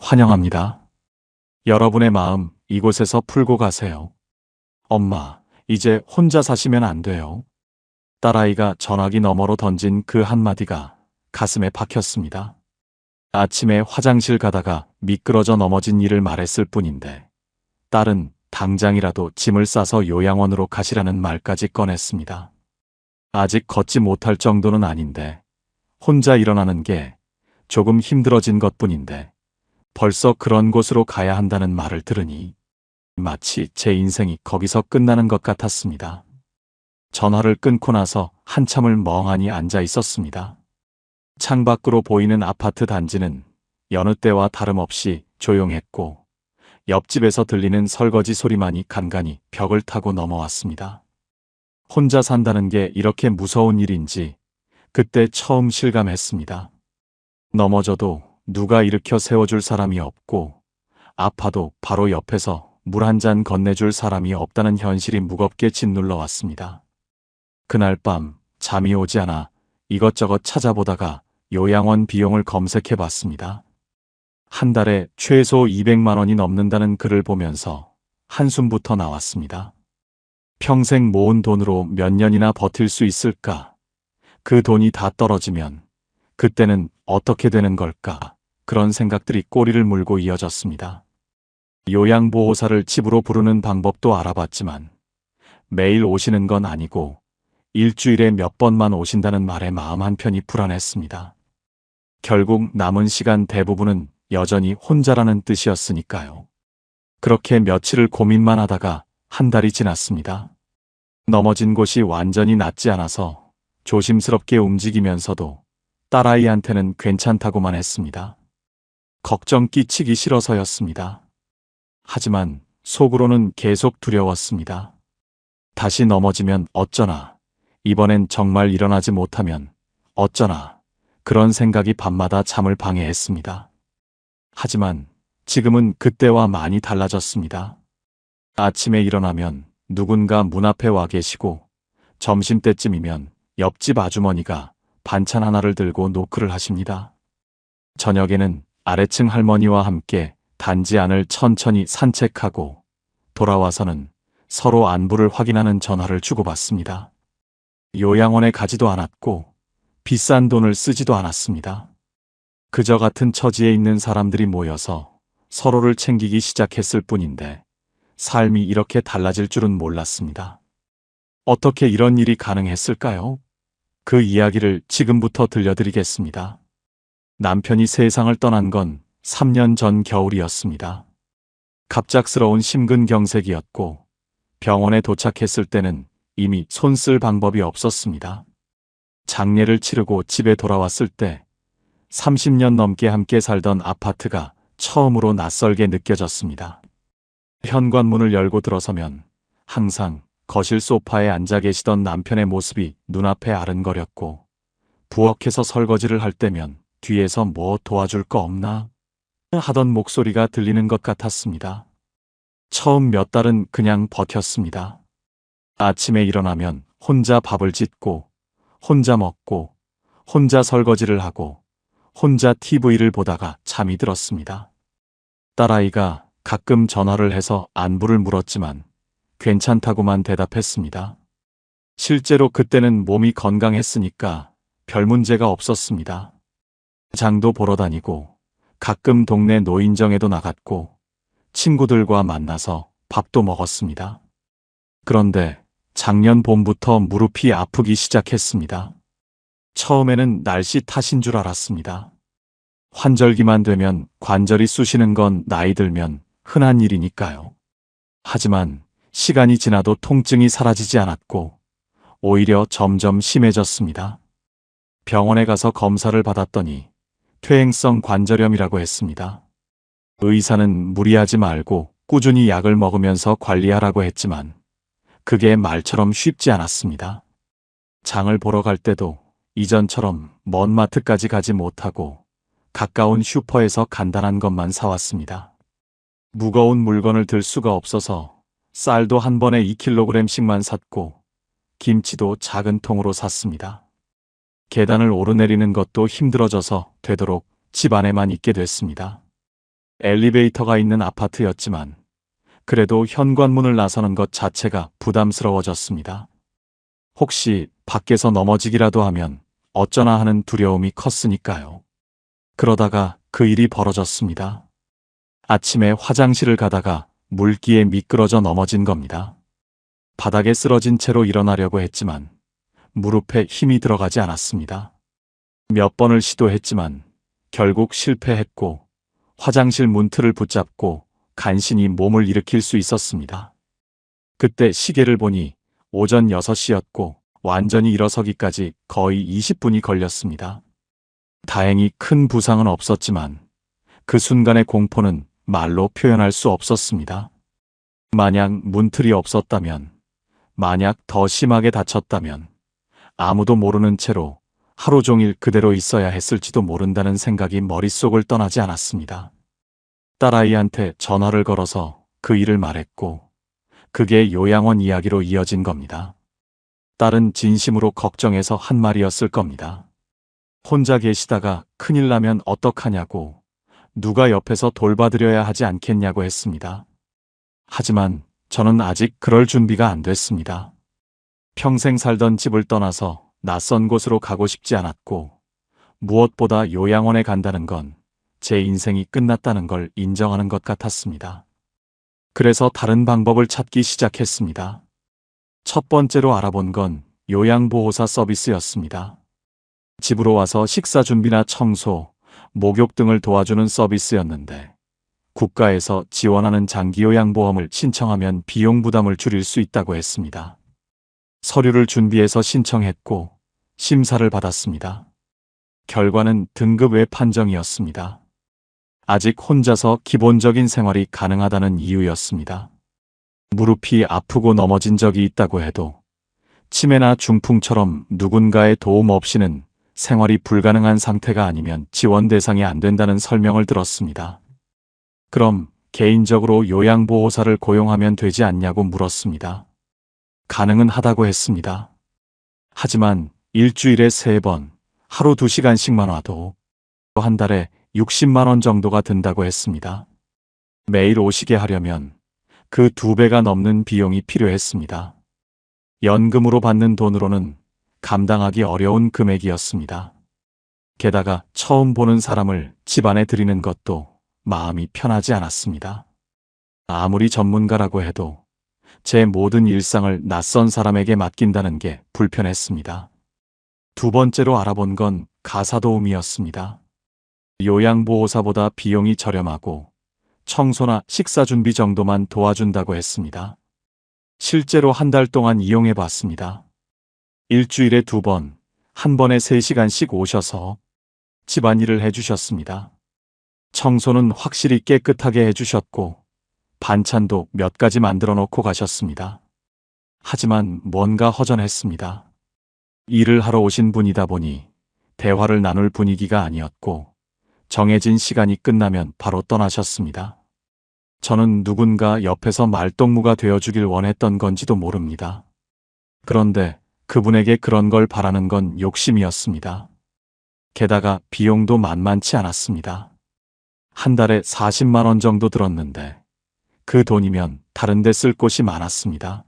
환영합니다. 여러분의 마음 이곳에서 풀고 가세요. 엄마, 이제 혼자 사시면 안 돼요. 딸아이가 전화기 너머로 던진 그 한마디가 가슴에 박혔습니다. 아침에 화장실 가다가 미끄러져 넘어진 일을 말했을 뿐인데 딸은 당장이라도 짐을 싸서 요양원으로 가시라는 말까지 꺼냈습니다. 아직 걷지 못할 정도는 아닌데 혼자 일어나는 게 조금 힘들어진 것뿐인데 벌써 그런 곳으로 가야 한다는 말을 들으니 마치 제 인생이 거기서 끝나는 것 같았습니다. 전화를 끊고 나서 한참을 멍하니 앉아 있었습니다. 창밖으로 보이는 아파트 단지는 여느 때와 다름없이 조용했고 옆집에서 들리는 설거지 소리만이 간간히 벽을 타고 넘어왔습니다. 혼자 산다는 게 이렇게 무서운 일인지 그때 처음 실감했습니다. 넘어져도 누가 일으켜 세워줄 사람이 없고 아파도 바로 옆에서 물 한 잔 건네줄 사람이 없다는 현실이 무겁게 짓눌러 왔습니다. 그날 밤 잠이 오지 않아 이것저것 찾아보다가 요양원 비용을 검색해 봤습니다. 한 달에 최소 200만 원이 넘는다는 글을 보면서 한숨부터 나왔습니다. 평생 모은 돈으로 몇 년이나 버틸 수 있을까? 그 돈이 다 떨어지면 그때는 어떻게 되는 걸까? 그런 생각들이 꼬리를 물고 이어졌습니다. 요양보호사를 집으로 부르는 방법도 알아봤지만 매일 오시는 건 아니고 일주일에 몇 번만 오신다는 말에 마음 한편이 불안했습니다. 결국 남은 시간 대부분은 여전히 혼자라는 뜻이었으니까요. 그렇게 며칠을 고민만 하다가 한 달이 지났습니다. 넘어진 곳이 완전히 낫지 않아서 조심스럽게 움직이면서도 딸아이한테는 괜찮다고만 했습니다. 걱정 끼치기 싫어서였습니다. 하지만 속으로는 계속 두려웠습니다. 다시 넘어지면 어쩌나, 이번엔 정말 일어나지 못하면 어쩌나, 그런 생각이 밤마다 잠을 방해했습니다. 하지만 지금은 그때와 많이 달라졌습니다. 아침에 일어나면 누군가 문 앞에 와 계시고 점심때쯤이면 옆집 아주머니가 반찬 하나를 들고 노크를 하십니다. 저녁에는 아래층 할머니와 함께 단지 안을 천천히 산책하고 돌아와서는 서로 안부를 확인하는 전화를 주고받습니다. 요양원에 가지도 않았고 비싼 돈을 쓰지도 않았습니다. 그저 같은 처지에 있는 사람들이 모여서 서로를 챙기기 시작했을 뿐인데 삶이 이렇게 달라질 줄은 몰랐습니다. 어떻게 이런 일이 가능했을까요? 그 이야기를 지금부터 들려드리겠습니다. 남편이 세상을 떠난 건 3년 전 겨울이었습니다. 갑작스러운 심근경색이었고 병원에 도착했을 때는 이미 손 쓸 방법이 없었습니다. 장례를 치르고 집에 돌아왔을 때 30년 넘게 함께 살던 아파트가 처음으로 낯설게 느껴졌습니다. 현관문을 열고 들어서면 항상 거실 소파에 앉아 계시던 남편의 모습이 눈앞에 아른거렸고 부엌에서 설거지를 할 때면 뒤에서 뭐 도와줄 거 없나? 하던 목소리가 들리는 것 같았습니다. 처음 몇 달은 그냥 버텼습니다. 아침에 일어나면 혼자 밥을 짓고 혼자 먹고 혼자 설거지를 하고 혼자 TV를 보다가 잠이 들었습니다. 딸아이가 가끔 전화를 해서 안부를 물었지만 괜찮다고만 대답했습니다. 실제로 그때는 몸이 건강했으니까 별 문제가 없었습니다. 장도 보러 다니고 가끔 동네 노인정에도 나갔고 친구들과 만나서 밥도 먹었습니다. 그런데 작년 봄부터 무릎이 아프기 시작했습니다. 처음에는 날씨 탓인 줄 알았습니다. 환절기만 되면 관절이 쑤시는 건 나이 들면 흔한 일이니까요. 하지만 시간이 지나도 통증이 사라지지 않았고 오히려 점점 심해졌습니다. 병원에 가서 검사를 받았더니 퇴행성 관절염이라고 했습니다. 의사는 무리하지 말고 꾸준히 약을 먹으면서 관리하라고 했지만 그게 말처럼 쉽지 않았습니다. 장을 보러 갈 때도 이전처럼 먼 마트까지 가지 못하고 가까운 슈퍼에서 간단한 것만 사왔습니다. 무거운 물건을 들 수가 없어서 쌀도 한 번에 2kg씩만 샀고 김치도 작은 통으로 샀습니다. 계단을 오르내리는 것도 힘들어져서 되도록 집 안에만 있게 됐습니다. 엘리베이터가 있는 아파트였지만 그래도 현관문을 나서는 것 자체가 부담스러워졌습니다. 혹시 밖에서 넘어지기라도 하면 어쩌나 하는 두려움이 컸으니까요. 그러다가 그 일이 벌어졌습니다. 아침에 화장실을 가다가 물기에 미끄러져 넘어진 겁니다. 바닥에 쓰러진 채로 일어나려고 했지만 무릎에 힘이 들어가지 않았습니다. 몇 번을 시도했지만 결국 실패했고 화장실 문틀을 붙잡고 간신히 몸을 일으킬 수 있었습니다. 그때 시계를 보니 오전 6시였고 완전히 일어서기까지 거의 20분이 걸렸습니다. 다행히 큰 부상은 없었지만 그 순간의 공포는 말로 표현할 수 없었습니다. 만약 문틀이 없었다면, 만약 더 심하게 다쳤다면 아무도 모르는 채로 하루 종일 그대로 있어야 했을지도 모른다는 생각이 머릿속을 떠나지 않았습니다. 딸아이한테 전화를 걸어서 그 일을 말했고 그게 요양원 이야기로 이어진 겁니다. 딸은 진심으로 걱정해서 한 말이었을 겁니다. 혼자 계시다가 큰일 나면 어떡하냐고, 누가 옆에서 돌봐드려야 하지 않겠냐고 했습니다. 하지만 저는 아직 그럴 준비가 안 됐습니다. 평생 살던 집을 떠나서 낯선 곳으로 가고 싶지 않았고 무엇보다 요양원에 간다는 건 제 인생이 끝났다는 걸 인정하는 것 같았습니다. 그래서 다른 방법을 찾기 시작했습니다. 첫 번째로 알아본 건 요양보호사 서비스였습니다. 집으로 와서 식사 준비나 청소, 목욕 등을 도와주는 서비스였는데 국가에서 지원하는 장기요양보험을 신청하면 비용 부담을 줄일 수 있다고 했습니다. 서류를 준비해서 신청했고 심사를 받았습니다. 결과는 등급 외 판정이었습니다. 아직 혼자서 기본적인 생활이 가능하다는 이유였습니다. 무릎이 아프고 넘어진 적이 있다고 해도 치매나 중풍처럼 누군가의 도움 없이는 생활이 불가능한 상태가 아니면 지원 대상이 안 된다는 설명을 들었습니다. 그럼 개인적으로 요양보호사를 고용하면 되지 않냐고 물었습니다. 가능은 하다고 했습니다. 하지만 일주일에 3번, 하루 2시간씩만 와도 한 달에 60만 원 정도가 든다고 했습니다. 매일 오시게 하려면 그 2배가 넘는 비용이 필요했습니다. 연금으로 받는 돈으로는 감당하기 어려운 금액이었습니다. 게다가 처음 보는 사람을 집안에 들이는 것도 마음이 편하지 않았습니다. 아무리 전문가라고 해도 제 모든 일상을 낯선 사람에게 맡긴다는 게 불편했습니다. 두 번째로 알아본 건 가사도우미였습니다. 요양보호사보다 비용이 저렴하고 청소나 식사 준비 정도만 도와준다고 했습니다. 실제로 한 달 동안 이용해 봤습니다. 일주일에 2번, 한 번에 3시간씩 오셔서 집안일을 해주셨습니다. 청소는 확실히 깨끗하게 해주셨고 반찬도 몇 가지 만들어 놓고 가셨습니다. 하지만 뭔가 허전했습니다. 일을 하러 오신 분이다 보니 대화를 나눌 분위기가 아니었고 정해진 시간이 끝나면 바로 떠나셨습니다. 저는 누군가 옆에서 말동무가 되어주길 원했던 건지도 모릅니다. 그런데 그분에게 그런 걸 바라는 건 욕심이었습니다. 게다가 비용도 만만치 않았습니다. 한 달에 40만 원 정도 들었는데 그 돈이면 다른 데 쓸 곳이 많았습니다.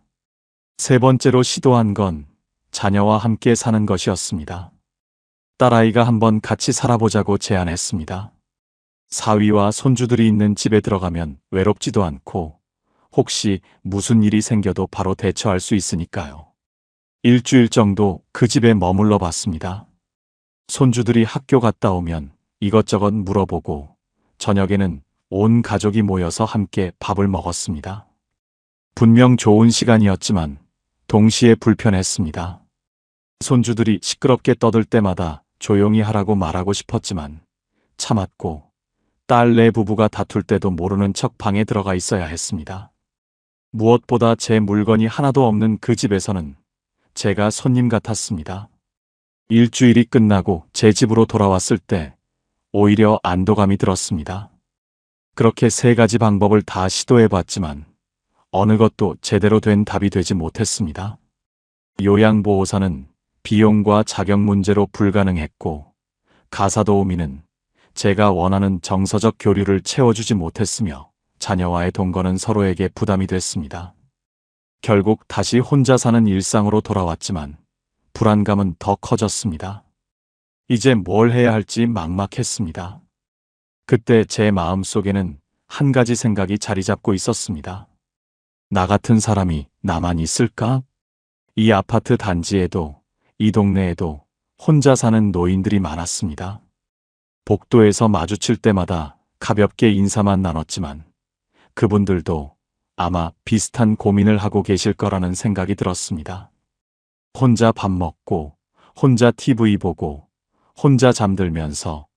세 번째로 시도한 건 자녀와 함께 사는 것이었습니다. 딸아이가 한번 같이 살아보자고 제안했습니다. 사위와 손주들이 있는 집에 들어가면 외롭지도 않고 혹시 무슨 일이 생겨도 바로 대처할 수 있으니까요. 일주일 정도 그 집에 머물러 봤습니다. 손주들이 학교 갔다 오면 이것저것 물어보고 저녁에는 온 가족이 모여서 함께 밥을 먹었습니다. 분명 좋은 시간이었지만 동시에 불편했습니다. 손주들이 시끄럽게 떠들 때마다 조용히 하라고 말하고 싶었지만 참았고 딸네 부부가 다툴 때도 모르는 척 방에 들어가 있어야 했습니다. 무엇보다 제 물건이 하나도 없는 그 집에서는 제가 손님 같았습니다. 일주일이 끝나고 제 집으로 돌아왔을 때 오히려 안도감이 들었습니다. 그렇게 3가지 방법을 다 시도해봤지만 어느 것도 제대로 된 답이 되지 못했습니다. 요양보호사는 비용과 자격 문제로 불가능했고 가사도우미는 제가 원하는 정서적 교류를 채워주지 못했으며 자녀와의 동거는 서로에게 부담이 됐습니다. 결국 다시 혼자 사는 일상으로 돌아왔지만 불안감은 더 커졌습니다. 이제 뭘 해야 할지 막막했습니다. 그때 제 마음속에는 한 가지 생각이 자리 잡고 있었습니다. 나 같은 사람이 나만 있을까? 이 아파트 단지에도, 이 동네에도 혼자 사는 노인들이 많았습니다. 복도에서 마주칠 때마다 가볍게 인사만 나눴지만 그분들도 아마 비슷한 고민을 하고 계실 거라는 생각이 들었습니다. 혼자 밥 먹고, 혼자 TV 보고, 혼자 잠들면서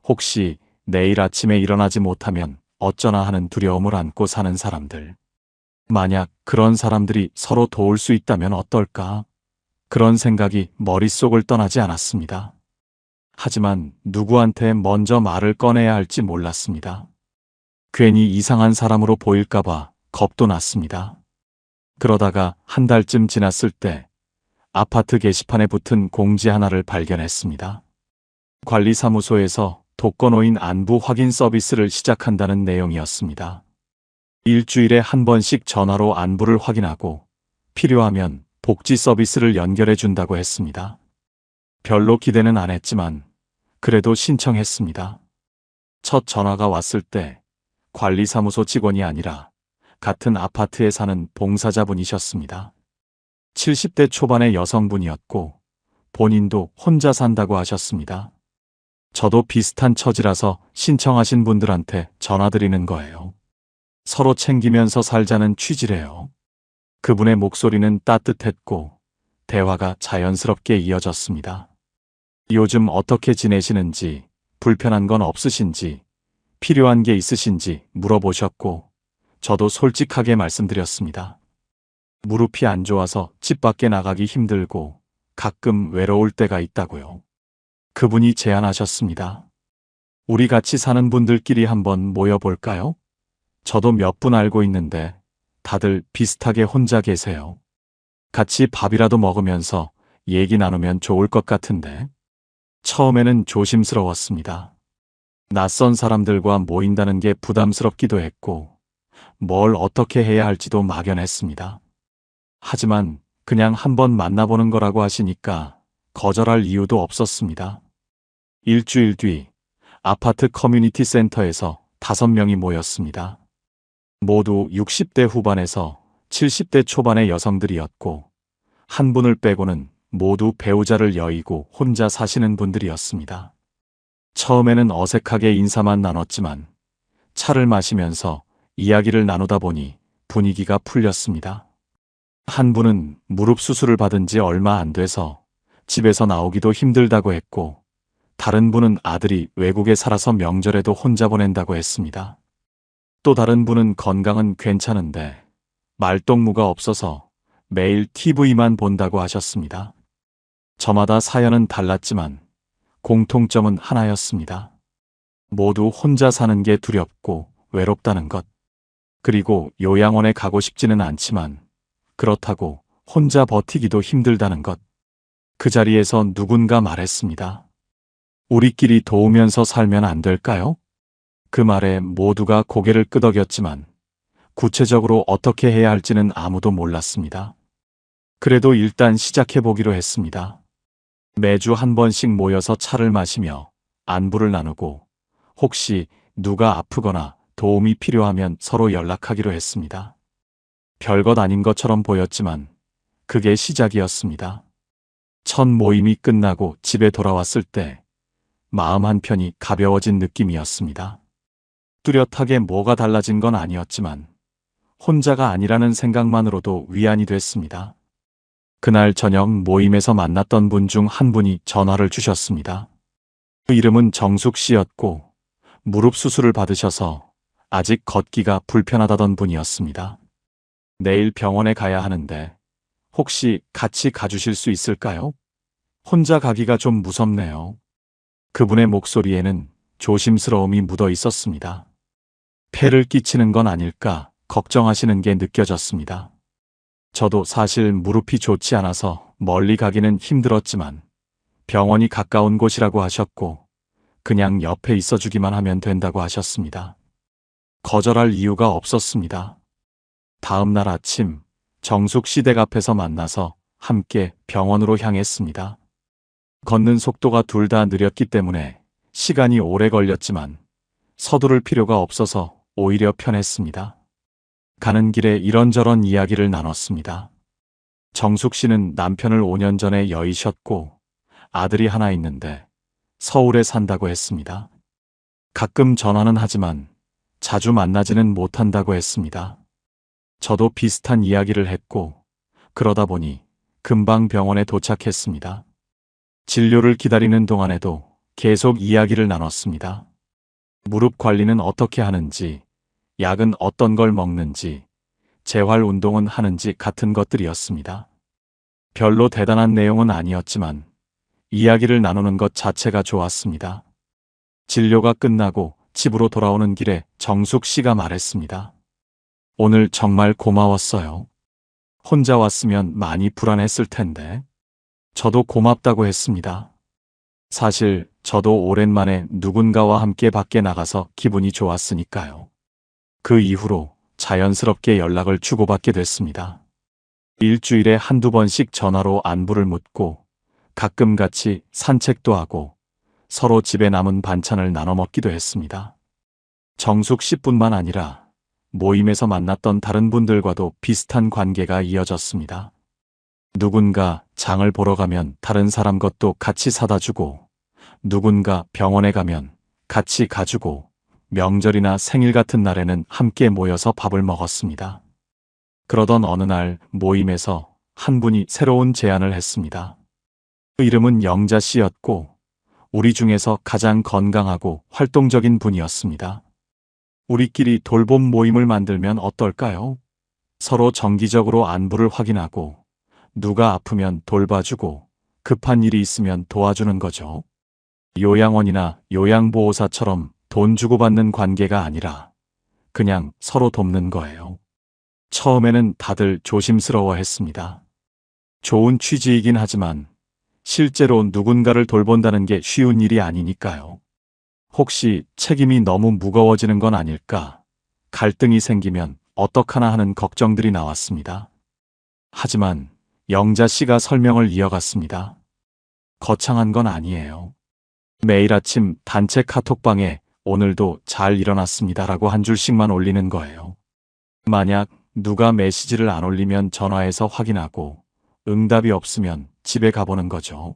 혹시 내일 아침에 일어나지 못하면 어쩌나 하는 두려움을 안고 사는 사람들. 만약 그런 사람들이 서로 도울 수 있다면 어떨까? 그런 생각이 머릿속을 떠나지 않았습니다. 하지만 누구한테 먼저 말을 꺼내야 할지 몰랐습니다. 괜히 이상한 사람으로 보일까봐 겁도 났습니다. 그러다가 한 달쯤 지났을 때 아파트 게시판에 붙은 공지 하나를 발견했습니다. 관리사무소에서 독거노인 안부 확인 서비스를 시작한다는 내용이었습니다. 일주일에 한 번씩 전화로 안부를 확인하고 필요하면 복지 서비스를 연결해 준다고 했습니다. 별로 기대는 안 했지만 그래도 신청했습니다. 첫 전화가 왔을 때 관리사무소 직원이 아니라 같은 아파트에 사는 봉사자분이셨습니다. 70대 초반의 여성분이었고 본인도 혼자 산다고 하셨습니다. 저도 비슷한 처지라서 신청하신 분들한테 전화드리는 거예요. 서로 챙기면서 살자는 취지래요. 그분의 목소리는 따뜻했고 대화가 자연스럽게 이어졌습니다. 요즘 어떻게 지내시는지, 불편한 건 없으신지, 필요한 게 있으신지 물어보셨고 저도 솔직하게 말씀드렸습니다. 무릎이 안 좋아서 집 밖에 나가기 힘들고 가끔 외로울 때가 있다고요. 그분이 제안하셨습니다. 우리 같이 사는 분들끼리 한번 모여볼까요? 저도 몇 분 알고 있는데 다들 비슷하게 혼자 계세요. 같이 밥이라도 먹으면서 얘기 나누면 좋을 것 같은데. 처음에는 조심스러웠습니다. 낯선 사람들과 모인다는 게 부담스럽기도 했고 뭘 어떻게 해야 할지도 막연했습니다. 하지만 그냥 한번 만나보는 거라고 하시니까 거절할 이유도 없었습니다. 일주일 뒤 아파트 커뮤니티 센터에서 5명이 모였습니다. 모두 60대 후반에서 70대 초반의 여성들이었고 한 분을 빼고는 모두 배우자를 여의고 혼자 사시는 분들이었습니다. 처음에는 어색하게 인사만 나눴지만 차를 마시면서 이야기를 나누다 보니 분위기가 풀렸습니다. 한 분은 무릎 수술을 받은 지 얼마 안 돼서 집에서 나오기도 힘들다고 했고 다른 분은 아들이 외국에 살아서 명절에도 혼자 보낸다고 했습니다. 또 다른 분은 건강은 괜찮은데 말동무가 없어서 매일 TV만 본다고 하셨습니다. 저마다 사연은 달랐지만 공통점은 하나였습니다. 모두 혼자 사는 게 두렵고 외롭다는 것. 그리고 요양원에 가고 싶지는 않지만 그렇다고 혼자 버티기도 힘들다는 것. 그 자리에서 누군가 말했습니다. 우리끼리 도우면서 살면 안 될까요? 그 말에 모두가 고개를 끄덕였지만 구체적으로 어떻게 해야 할지는 아무도 몰랐습니다. 그래도 일단 시작해보기로 했습니다. 매주 한 번씩 모여서 차를 마시며 안부를 나누고 혹시 누가 아프거나 도움이 필요하면 서로 연락하기로 했습니다. 별것 아닌 것처럼 보였지만 그게 시작이었습니다. 첫 모임이 끝나고 집에 돌아왔을 때 마음 한편이 가벼워진 느낌이었습니다. 뚜렷하게 뭐가 달라진 건 아니었지만 혼자가 아니라는 생각만으로도 위안이 됐습니다. 그날 저녁 모임에서 만났던 분 중 한 분이 전화를 주셨습니다. 그 이름은 정숙 씨였고 무릎 수술을 받으셔서 아직 걷기가 불편하다던 분이었습니다. 내일 병원에 가야 하는데 혹시 같이 가주실 수 있을까요? 혼자 가기가 좀 무섭네요. 그분의 목소리에는 조심스러움이 묻어 있었습니다. 폐를 끼치는 건 아닐까 걱정하시는 게 느껴졌습니다. 저도 사실 무릎이 좋지 않아서 멀리 가기는 힘들었지만 병원이 가까운 곳이라고 하셨고 그냥 옆에 있어주기만 하면 된다고 하셨습니다. 거절할 이유가 없었습니다. 다음 날 아침 정숙 씨 댁 앞에서 만나서 함께 병원으로 향했습니다. 걷는 속도가 둘 다 느렸기 때문에 시간이 오래 걸렸지만 서두를 필요가 없어서 오히려 편했습니다. 가는 길에 이런저런 이야기를 나눴습니다. 정숙 씨는 남편을 5년 전에 여의셨고 아들이 하나 있는데 서울에 산다고 했습니다. 가끔 전화는 하지만 자주 만나지는 못한다고 했습니다. 저도 비슷한 이야기를 했고 그러다 보니 금방 병원에 도착했습니다. 진료를 기다리는 동안에도 계속 이야기를 나눴습니다. 무릎 관리는 어떻게 하는지, 약은 어떤 걸 먹는지, 재활 운동은 하는지 같은 것들이었습니다. 별로 대단한 내용은 아니었지만 이야기를 나누는 것 자체가 좋았습니다. 진료가 끝나고 집으로 돌아오는 길에 정숙 씨가 말했습니다. 오늘 정말 고마웠어요. 혼자 왔으면 많이 불안했을 텐데. 저도 고맙다고 했습니다. 사실 저도 오랜만에 누군가와 함께 밖에 나가서 기분이 좋았으니까요. 그 이후로 자연스럽게 연락을 주고받게 됐습니다. 일주일에 한두 번씩 전화로 안부를 묻고 가끔 같이 산책도 하고 서로 집에 남은 반찬을 나눠 먹기도 했습니다. 정숙 씨뿐만 아니라 모임에서 만났던 다른 분들과도 비슷한 관계가 이어졌습니다. 누군가 장을 보러 가면 다른 사람 것도 같이 사다 주고, 누군가 병원에 가면 같이 가주고, 명절이나 생일 같은 날에는 함께 모여서 밥을 먹었습니다. 그러던 어느 날 모임에서 한 분이 새로운 제안을 했습니다. 그 이름은 영자 씨였고, 우리 중에서 가장 건강하고 활동적인 분이었습니다. 우리끼리 돌봄 모임을 만들면 어떨까요? 서로 정기적으로 안부를 확인하고, 누가 아프면 돌봐주고 급한 일이 있으면 도와주는 거죠. 요양원이나 요양보호사처럼 돈 주고받는 관계가 아니라 그냥 서로 돕는 거예요. 처음에는 다들 조심스러워했습니다. 좋은 취지이긴 하지만 실제로 누군가를 돌본다는 게 쉬운 일이 아니니까요. 혹시 책임이 너무 무거워지는 건 아닐까? 갈등이 생기면 어떡하나 하는 걱정들이 나왔습니다. 하지만 영자 씨가 설명을 이어갔습니다. 거창한 건 아니에요. 매일 아침 단체 카톡방에 오늘도 잘 일어났습니다라고 한 줄씩만 올리는 거예요. 만약 누가 메시지를 안 올리면 전화해서 확인하고 응답이 없으면 집에 가보는 거죠.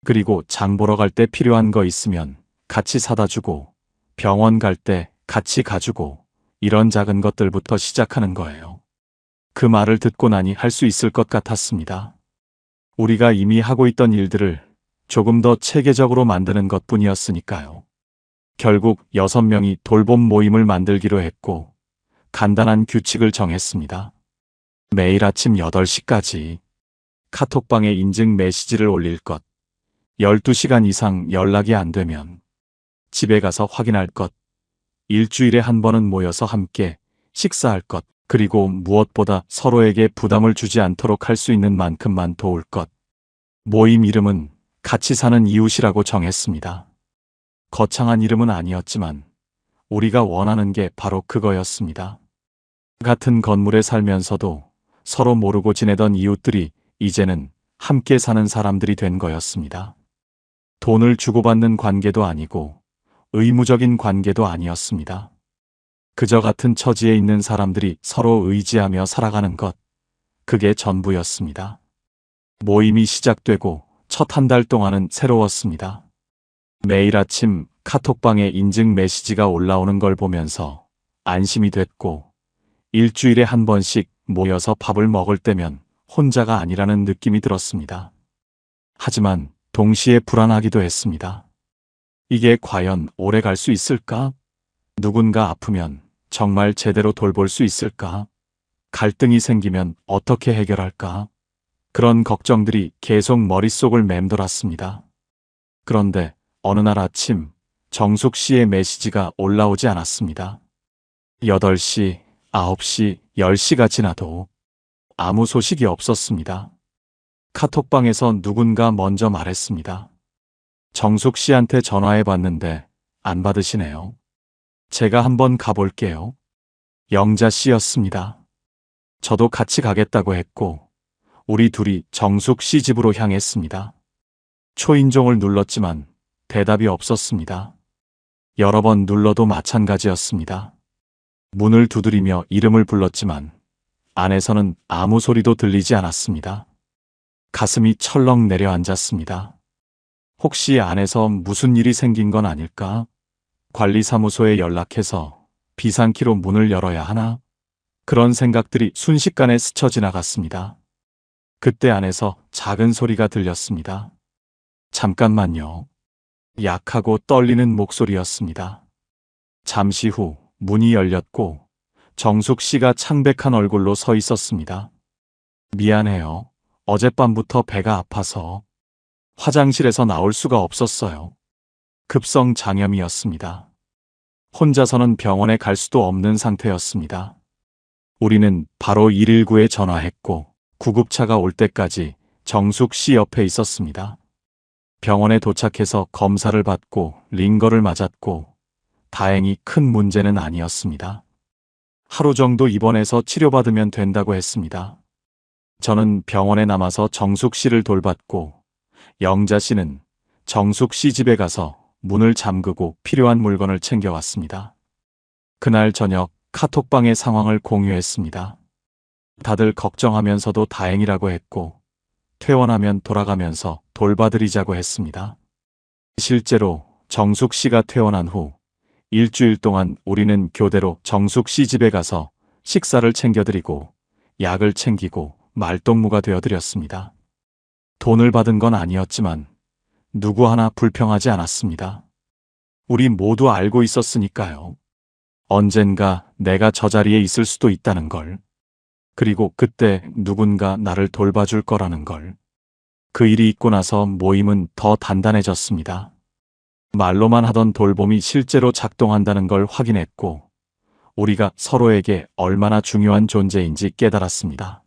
그리고 장 보러 갈 때 필요한 거 있으면 같이 사다 주고 병원 갈 때 같이 가주고 이런 작은 것들부터 시작하는 거예요. 그 말을 듣고 나니 할 수 있을 것 같았습니다. 우리가 이미 하고 있던 일들을 조금 더 체계적으로 만드는 것뿐이었으니까요. 결국 6명이 돌봄 모임을 만들기로 했고 간단한 규칙을 정했습니다. 매일 아침 8시까지 카톡방에 인증 메시지를 올릴 것, 12시간 이상 연락이 안 되면 집에 가서 확인할 것, 일주일에 한 번은 모여서 함께 식사할 것, 그리고 무엇보다 서로에게 부담을 주지 않도록 할 수 있는 만큼만 도울 것. 모임 이름은 같이 사는 이웃이라고 정했습니다. 거창한 이름은 아니었지만 우리가 원하는 게 바로 그거였습니다. 같은 건물에 살면서도 서로 모르고 지내던 이웃들이 이제는 함께 사는 사람들이 된 거였습니다. 돈을 주고받는 관계도 아니고 의무적인 관계도 아니었습니다. 그저 같은 처지에 있는 사람들이 서로 의지하며 살아가는 것, 그게 전부였습니다. 모임이 시작되고 첫 한 달 동안은 새로웠습니다. 매일 아침 카톡방에 인증 메시지가 올라오는 걸 보면서 안심이 됐고, 일주일에 한 번씩 모여서 밥을 먹을 때면 혼자가 아니라는 느낌이 들었습니다. 하지만 동시에 불안하기도 했습니다. 이게 과연 오래 갈 수 있을까? 누군가 아프면 정말 제대로 돌볼 수 있을까? 갈등이 생기면 어떻게 해결할까? 그런 걱정들이 계속 머릿속을 맴돌았습니다. 그런데 어느 날 아침 정숙 씨의 메시지가 올라오지 않았습니다. 8시, 9시, 10시가 지나도 아무 소식이 없었습니다. 카톡방에서 누군가 먼저 말했습니다. 정숙 씨한테 전화해 봤는데 안 받으시네요. 제가 한번 가볼게요. 영자 씨였습니다. 저도 같이 가겠다고 했고, 우리 둘이 정숙 씨 집으로 향했습니다. 초인종을 눌렀지만 대답이 없었습니다. 여러 번 눌러도 마찬가지였습니다. 문을 두드리며 이름을 불렀지만 안에서는 아무 소리도 들리지 않았습니다. 가슴이 철렁 내려앉았습니다. 혹시 안에서 무슨 일이 생긴 건 아닐까? 관리사무소에 연락해서 비상키로 문을 열어야 하나? 그런 생각들이 순식간에 스쳐 지나갔습니다. 그때 안에서 작은 소리가 들렸습니다. 잠깐만요. 약하고 떨리는 목소리였습니다. 잠시 후 문이 열렸고 정숙 씨가 창백한 얼굴로 서 있었습니다. 미안해요. 어젯밤부터 배가 아파서 화장실에서 나올 수가 없었어요. 급성 장염이었습니다. 혼자서는 병원에 갈 수도 없는 상태였습니다. 우리는 바로 119에 전화했고 구급차가 올 때까지 정숙 씨 옆에 있었습니다. 병원에 도착해서 검사를 받고 링거를 맞았고 다행히 큰 문제는 아니었습니다. 하루 정도 입원해서 치료받으면 된다고 했습니다. 저는 병원에 남아서 정숙 씨를 돌봤고 영자 씨는 정숙 씨 집에 가서 문을 잠그고 필요한 물건을 챙겨왔습니다. 그날 저녁 카톡방의 상황을 공유했습니다. 다들 걱정하면서도 다행이라고 했고 퇴원하면 돌아가면서 돌봐드리자고 했습니다. 실제로 정숙 씨가 퇴원한 후 일주일 동안 우리는 교대로 정숙 씨 집에 가서 식사를 챙겨드리고 약을 챙기고 말동무가 되어드렸습니다. 돈을 받은 건 아니었지만 누구 하나 불평하지 않았습니다. 우리 모두 알고 있었으니까요. 언젠가 내가 저 자리에 있을 수도 있다는 걸. 그리고 그때 누군가 나를 돌봐줄 거라는 걸. 그 일이 있고 나서 모임은 더 단단해졌습니다. 말로만 하던 돌봄이 실제로 작동한다는 걸 확인했고 우리가 서로에게 얼마나 중요한 존재인지 깨달았습니다.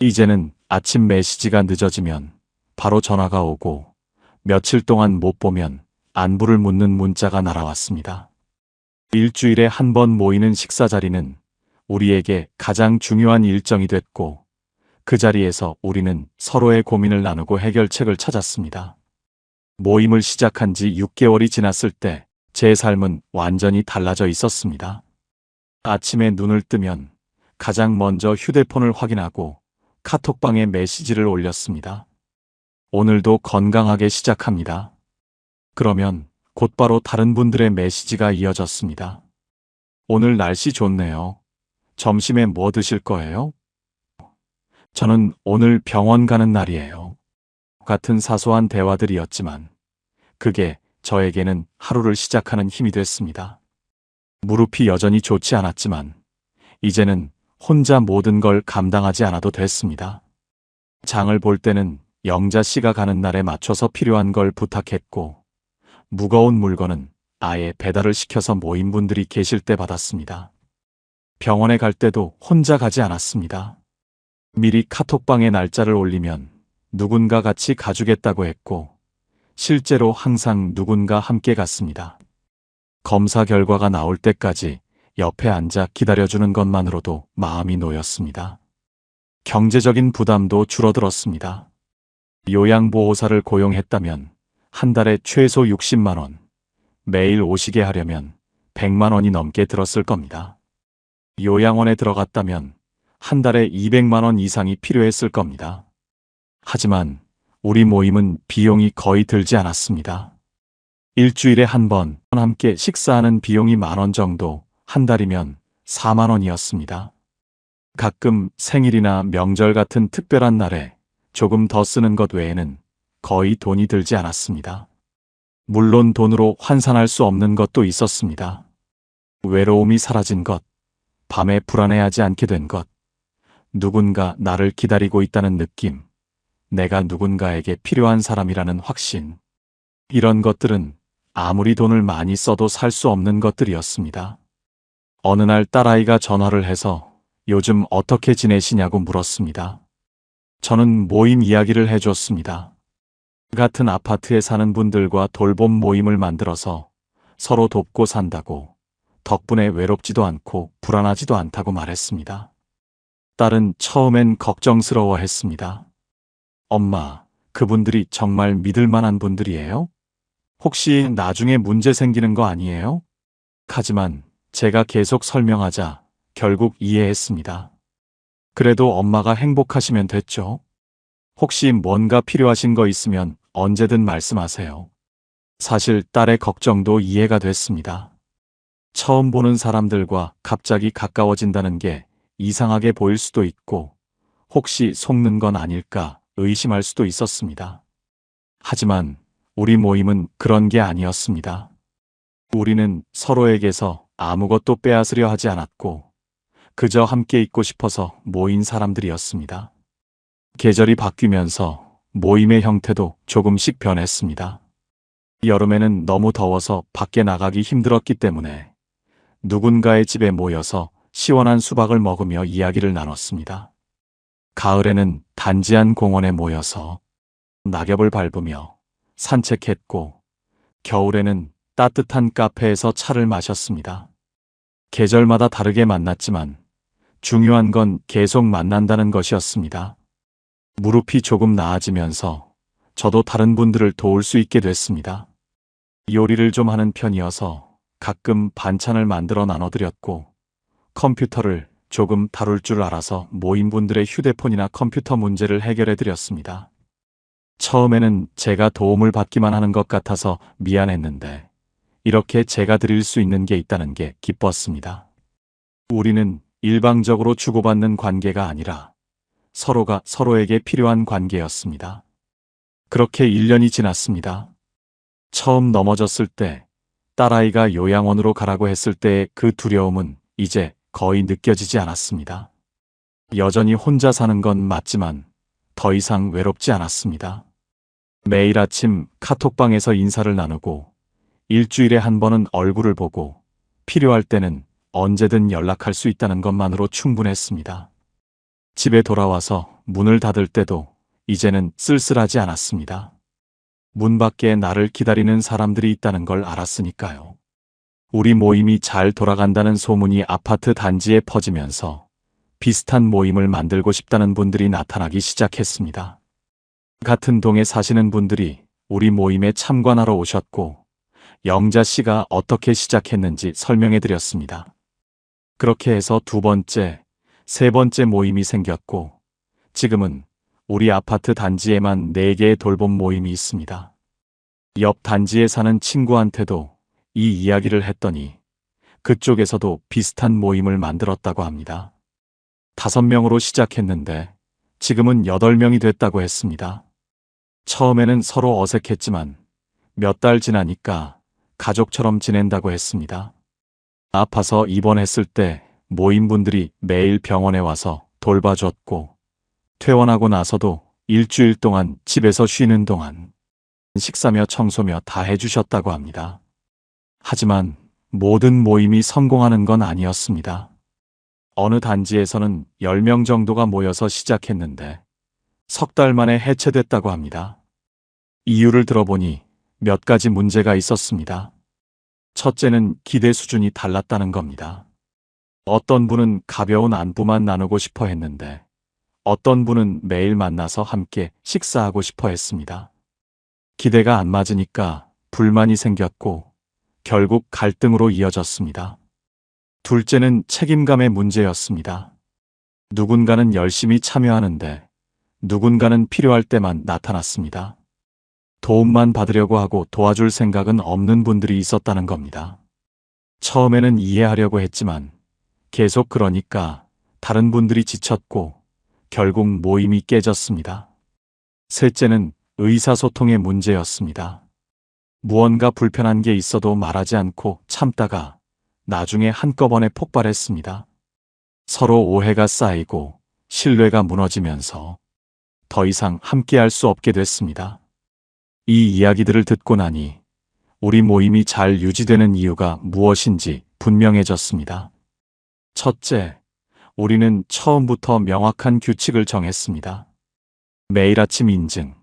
이제는 아침 메시지가 늦어지면 바로 전화가 오고 며칠 동안 못 보면 안부를 묻는 문자가 날아왔습니다. 일주일에 한 번 모이는 식사 자리는 우리에게 가장 중요한 일정이 됐고 그 자리에서 우리는 서로의 고민을 나누고 해결책을 찾았습니다. 모임을 시작한 지 6개월이 지났을 때 제 삶은 완전히 달라져 있었습니다. 아침에 눈을 뜨면 가장 먼저 휴대폰을 확인하고 카톡방에 메시지를 올렸습니다. 오늘도 건강하게 시작합니다. 그러면 곧바로 다른 분들의 메시지가 이어졌습니다. 오늘 날씨 좋네요. 점심에 뭐 드실 거예요? 저는 오늘 병원 가는 날이에요. 같은 사소한 대화들이었지만 그게 저에게는 하루를 시작하는 힘이 됐습니다. 무릎이 여전히 좋지 않았지만 이제는 혼자 모든 걸 감당하지 않아도 됐습니다. 장을 볼 때는 영자 씨가 가는 날에 맞춰서 필요한 걸 부탁했고 무거운 물건은 아예 배달을 시켜서 모인 분들이 계실 때 받았습니다. 병원에 갈 때도 혼자 가지 않았습니다. 미리 카톡방에 날짜를 올리면 누군가 같이 가주겠다고 했고 실제로 항상 누군가 함께 갔습니다. 검사 결과가 나올 때까지 옆에 앉아 기다려주는 것만으로도 마음이 놓였습니다. 경제적인 부담도 줄어들었습니다. 요양보호사를 고용했다면 한 달에 최소 60만 원, 매일 오시게 하려면 100만 원이 넘게 들었을 겁니다. 요양원에 들어갔다면 한 달에 200만 원 이상이 필요했을 겁니다. 하지만 우리 모임은 비용이 거의 들지 않았습니다. 일주일에 한 번 함께 식사하는 비용이 10,000원 정도, 한 달이면 4만 원이었습니다. 가끔 생일이나 명절 같은 특별한 날에 조금 더 쓰는 것 외에는 거의 돈이 들지 않았습니다. 물론 돈으로 환산할 수 없는 것도 있었습니다. 외로움이 사라진 것, 밤에 불안해하지 않게 된 것, 누군가 나를 기다리고 있다는 느낌, 내가 누군가에게 필요한 사람이라는 확신. 이런 것들은 아무리 돈을 많이 써도 살 수 없는 것들이었습니다. 어느 날 딸아이가 전화를 해서 요즘 어떻게 지내시냐고 물었습니다. 저는 모임 이야기를 해줬습니다. 같은 아파트에 사는 분들과 돌봄 모임을 만들어서 서로 돕고 산다고, 덕분에 외롭지도 않고 불안하지도 않다고 말했습니다. 딸은 처음엔 걱정스러워 했습니다. 엄마, 그분들이 정말 믿을 만한 분들이에요? 혹시 나중에 문제 생기는 거 아니에요? 하지만 제가 계속 설명하자 결국 이해했습니다. 그래도 엄마가 행복하시면 됐죠? 혹시 뭔가 필요하신 거 있으면 언제든 말씀하세요. 사실 딸의 걱정도 이해가 됐습니다. 처음 보는 사람들과 갑자기 가까워진다는 게 이상하게 보일 수도 있고, 혹시 속는 건 아닐까 의심할 수도 있었습니다. 하지만 우리 모임은 그런 게 아니었습니다. 우리는 서로에게서 아무것도 빼앗으려 하지 않았고, 그저 함께 있고 싶어서 모인 사람들이었습니다. 계절이 바뀌면서 모임의 형태도 조금씩 변했습니다. 여름에는 너무 더워서 밖에 나가기 힘들었기 때문에 누군가의 집에 모여서 시원한 수박을 먹으며 이야기를 나눴습니다. 가을에는 단지 한 공원에 모여서 낙엽을 밟으며 산책했고, 겨울에는 따뜻한 카페에서 차를 마셨습니다. 계절마다 다르게 만났지만 중요한 건 계속 만난다는 것이었습니다. 무릎이 조금 나아지면서 저도 다른 분들을 도울 수 있게 됐습니다. 요리를 좀 하는 편이어서 가끔 반찬을 만들어 나눠드렸고, 컴퓨터를 조금 다룰 줄 알아서 모임분들의 휴대폰이나 컴퓨터 문제를 해결해드렸습니다. 처음에는 제가 도움을 받기만 하는 것 같아서 미안했는데, 이렇게 제가 드릴 수 있는 게 있다는 게 기뻤습니다. 우리는 일방적으로 주고받는 관계가 아니라 서로가 서로에게 필요한 관계였습니다. 그렇게 1년이 지났습니다. 처음 넘어졌을 때, 딸아이가 요양원으로 가라고 했을 때의 그 두려움은 이제 거의 느껴지지 않았습니다. 여전히 혼자 사는 건 맞지만 더 이상 외롭지 않았습니다. 매일 아침 카톡방에서 인사를 나누고, 일주일에 한 번은 얼굴을 보고, 필요할 때는 언제든 연락할 수 있다는 것만으로 충분했습니다. 집에 돌아와서 문을 닫을 때도 이제는 쓸쓸하지 않았습니다. 문 밖에 나를 기다리는 사람들이 있다는 걸 알았으니까요. 우리 모임이 잘 돌아간다는 소문이 아파트 단지에 퍼지면서 비슷한 모임을 만들고 싶다는 분들이 나타나기 시작했습니다. 같은 동에 사시는 분들이 우리 모임에 참관하러 오셨고, 영자 씨가 어떻게 시작했는지 설명해 드렸습니다. 그렇게 해서 2번째, 3번째 모임이 생겼고, 지금은 우리 아파트 단지에만 4개의 돌봄 모임이 있습니다. 옆 단지에 사는 친구한테도 이 이야기를 했더니 그쪽에서도 비슷한 모임을 만들었다고 합니다. 5명으로 시작했는데 지금은 8명이 됐다고 했습니다. 처음에는 서로 어색했지만 몇 달 지나니까 가족처럼 지낸다고 했습니다. 아파서 입원했을 때 모임분들이 매일 병원에 와서 돌봐줬고, 퇴원하고 나서도 일주일 동안 집에서 쉬는 동안 식사며 청소며 다 해주셨다고 합니다. 하지만 모든 모임이 성공하는 건 아니었습니다. 어느 단지에서는 10명 정도가 모여서 시작했는데 석 달 만에 해체됐다고 합니다. 이유를 들어보니 몇 가지 문제가 있었습니다. 첫째는 기대 수준이 달랐다는 겁니다. 어떤 분은 가벼운 안부만 나누고 싶어 했는데, 어떤 분은 매일 만나서 함께 식사하고 싶어 했습니다. 기대가 안 맞으니까 불만이 생겼고 결국 갈등으로 이어졌습니다. 둘째는 책임감의 문제였습니다. 누군가는 열심히 참여하는데 누군가는 필요할 때만 나타났습니다. 도움만 받으려고 하고 도와줄 생각은 없는 분들이 있었다는 겁니다. 처음에는 이해하려고 했지만 계속 그러니까 다른 분들이 지쳤고 결국 모임이 깨졌습니다. 셋째는 의사소통의 문제였습니다. 무언가 불편한 게 있어도 말하지 않고 참다가 나중에 한꺼번에 폭발했습니다. 서로 오해가 쌓이고 신뢰가 무너지면서 더 이상 함께할 수 없게 됐습니다. 이 이야기들을 듣고 나니 우리 모임이 잘 유지되는 이유가 무엇인지 분명해졌습니다. 첫째, 우리는 처음부터 명확한 규칙을 정했습니다. 매일 아침 인증,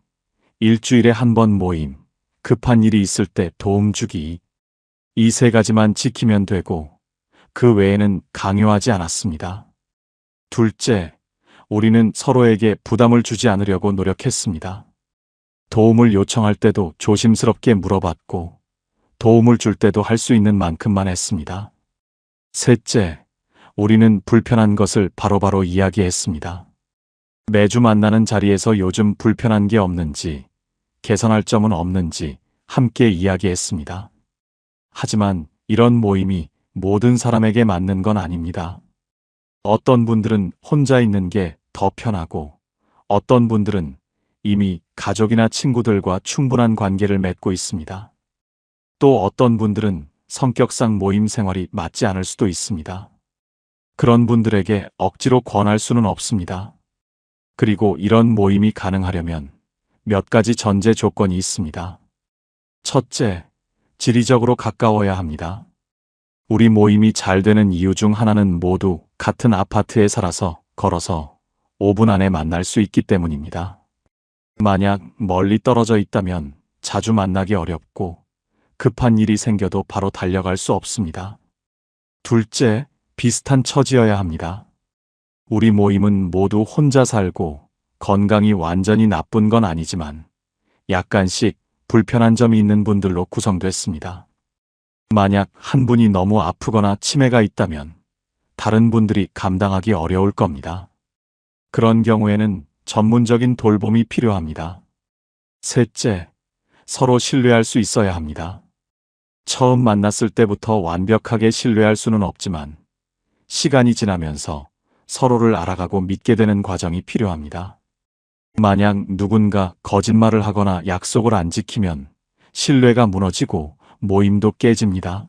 일주일에 한 번 모임, 급한 일이 있을 때 도움 주기. 이 세 가지만 지키면 되고 그 외에는 강요하지 않았습니다. 둘째, 우리는 서로에게 부담을 주지 않으려고 노력했습니다. 도움을 요청할 때도 조심스럽게 물어봤고 도움을 줄 때도 할 수 있는 만큼만 했습니다. 셋째, 우리는 불편한 것을 바로바로 이야기했습니다. 매주 만나는 자리에서 요즘 불편한 게 없는지, 개선할 점은 없는지 함께 이야기했습니다. 하지만 이런 모임이 모든 사람에게 맞는 건 아닙니다. 어떤 분들은 혼자 있는 게 더 편하고 어떤 분들은 이미 가족이나 친구들과 충분한 관계를 맺고 있습니다. 또 어떤 분들은 성격상 모임 생활이 맞지 않을 수도 있습니다. 그런 분들에게 억지로 권할 수는 없습니다. 그리고 이런 모임이 가능하려면 몇 가지 전제 조건이 있습니다. 첫째, 지리적으로 가까워야 합니다. 우리 모임이 잘 되는 이유 중 하나는 모두 같은 아파트에 살아서 걸어서 5분 안에 만날 수 있기 때문입니다. 만약 멀리 떨어져 있다면 자주 만나기 어렵고 급한 일이 생겨도 바로 달려갈 수 없습니다. 둘째, 비슷한 처지여야 합니다. 우리 모임은 모두 혼자 살고 건강이 완전히 나쁜 건 아니지만 약간씩 불편한 점이 있는 분들로 구성됐습니다. 만약 한 분이 너무 아프거나 치매가 있다면 다른 분들이 감당하기 어려울 겁니다. 그런 경우에는 전문적인 돌봄이 필요합니다. 셋째, 서로 신뢰할 수 있어야 합니다. 처음 만났을 때부터 완벽하게 신뢰할 수는 없지만 시간이 지나면서 서로를 알아가고 믿게 되는 과정이 필요합니다. 만약 누군가 거짓말을 하거나 약속을 안 지키면 신뢰가 무너지고 모임도 깨집니다.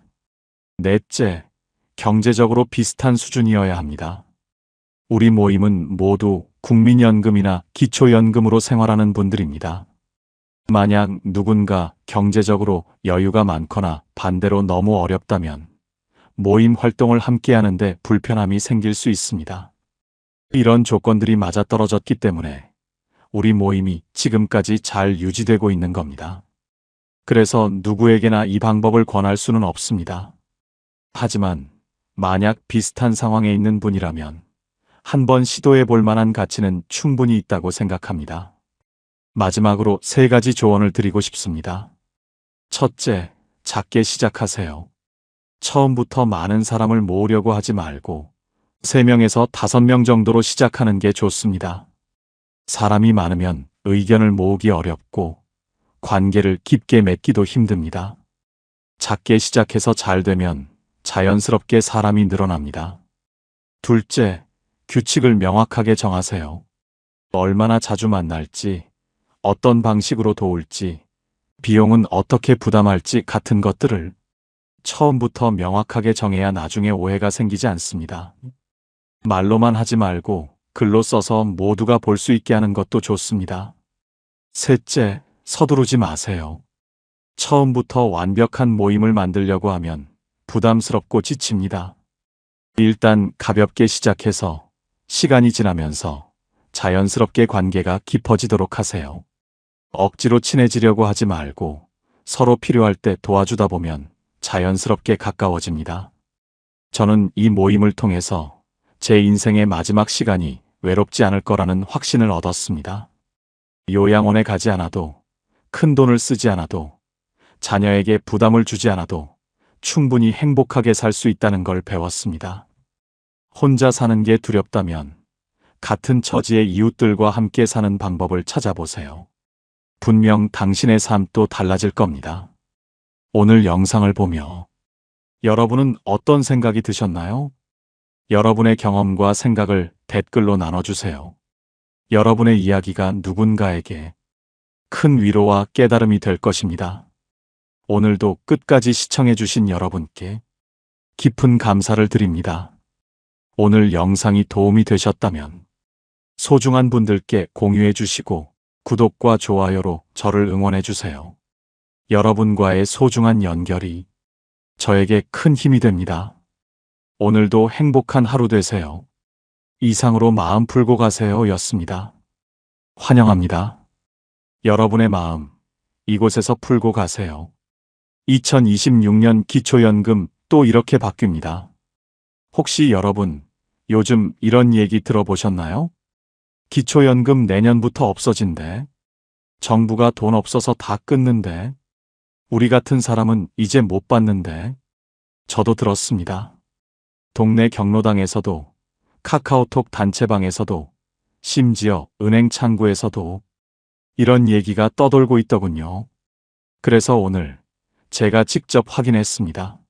넷째, 경제적으로 비슷한 수준이어야 합니다. 우리 모임은 모두 국민연금이나 기초연금으로 생활하는 분들입니다. 만약 누군가 경제적으로 여유가 많거나 반대로 너무 어렵다면 모임 활동을 함께 하는데 불편함이 생길 수 있습니다. 이런 조건들이 맞아떨어졌기 때문에 우리 모임이 지금까지 잘 유지되고 있는 겁니다. 그래서 누구에게나 이 방법을 권할 수는 없습니다. 하지만 만약 비슷한 상황에 있는 분이라면 한번 시도해 볼 만한 가치는 충분히 있다고 생각합니다. 마지막으로 세 가지 조언을 드리고 싶습니다. 첫째, 작게 시작하세요. 처음부터 많은 사람을 모으려고 하지 말고 3명에서 5명 정도로 시작하는 게 좋습니다. 사람이 많으면 의견을 모으기 어렵고 관계를 깊게 맺기도 힘듭니다. 작게 시작해서 잘 되면 자연스럽게 사람이 늘어납니다. 둘째, 규칙을 명확하게 정하세요. 얼마나 자주 만날지, 어떤 방식으로 도울지, 비용은 어떻게 부담할지 같은 것들을 처음부터 명확하게 정해야 나중에 오해가 생기지 않습니다. 말로만 하지 말고 글로 써서 모두가 볼 수 있게 하는 것도 좋습니다. 셋째, 서두르지 마세요. 처음부터 완벽한 모임을 만들려고 하면 부담스럽고 지칩니다. 일단 가볍게 시작해서 시간이 지나면서 자연스럽게 관계가 깊어지도록 하세요. 억지로 친해지려고 하지 말고 서로 필요할 때 도와주다 보면 자연스럽게 가까워집니다. 저는 이 모임을 통해서 제 인생의 마지막 시간이 외롭지 않을 거라는 확신을 얻었습니다. 요양원에 가지 않아도, 큰 돈을 쓰지 않아도, 자녀에게 부담을 주지 않아도 충분히 행복하게 살 수 있다는 걸 배웠습니다. 혼자 사는 게 두렵다면 같은 처지의 이웃들과 함께 사는 방법을 찾아보세요. 분명 당신의 삶도 달라질 겁니다. 오늘 영상을 보며 여러분은 어떤 생각이 드셨나요? 여러분의 경험과 생각을 댓글로 나눠주세요. 여러분의 이야기가 누군가에게 큰 위로와 깨달음이 될 것입니다. 오늘도 끝까지 시청해주신 여러분께 깊은 감사를 드립니다. 오늘 영상이 도움이 되셨다면 소중한 분들께 공유해 주시고 구독과 좋아요로 저를 응원해 주세요. 여러분과의 소중한 연결이 저에게 큰 힘이 됩니다. 오늘도 행복한 하루 되세요. 이상으로 마음 풀고 가세요 였습니다. 환영합니다. 여러분의 마음, 이곳에서 풀고 가세요. 2026년 기초연금 또 이렇게 바뀝니다. 혹시 여러분, 요즘 이런 얘기 들어보셨나요? 기초연금 내년부터 없어진대. 정부가 돈 없어서 다 끊는데. 우리 같은 사람은 이제 못 받는데. 저도 들었습니다. 동네 경로당에서도, 카카오톡 단체방에서도, 심지어 은행 창구에서도 이런 얘기가 떠돌고 있더군요. 그래서 오늘 제가 직접 확인했습니다.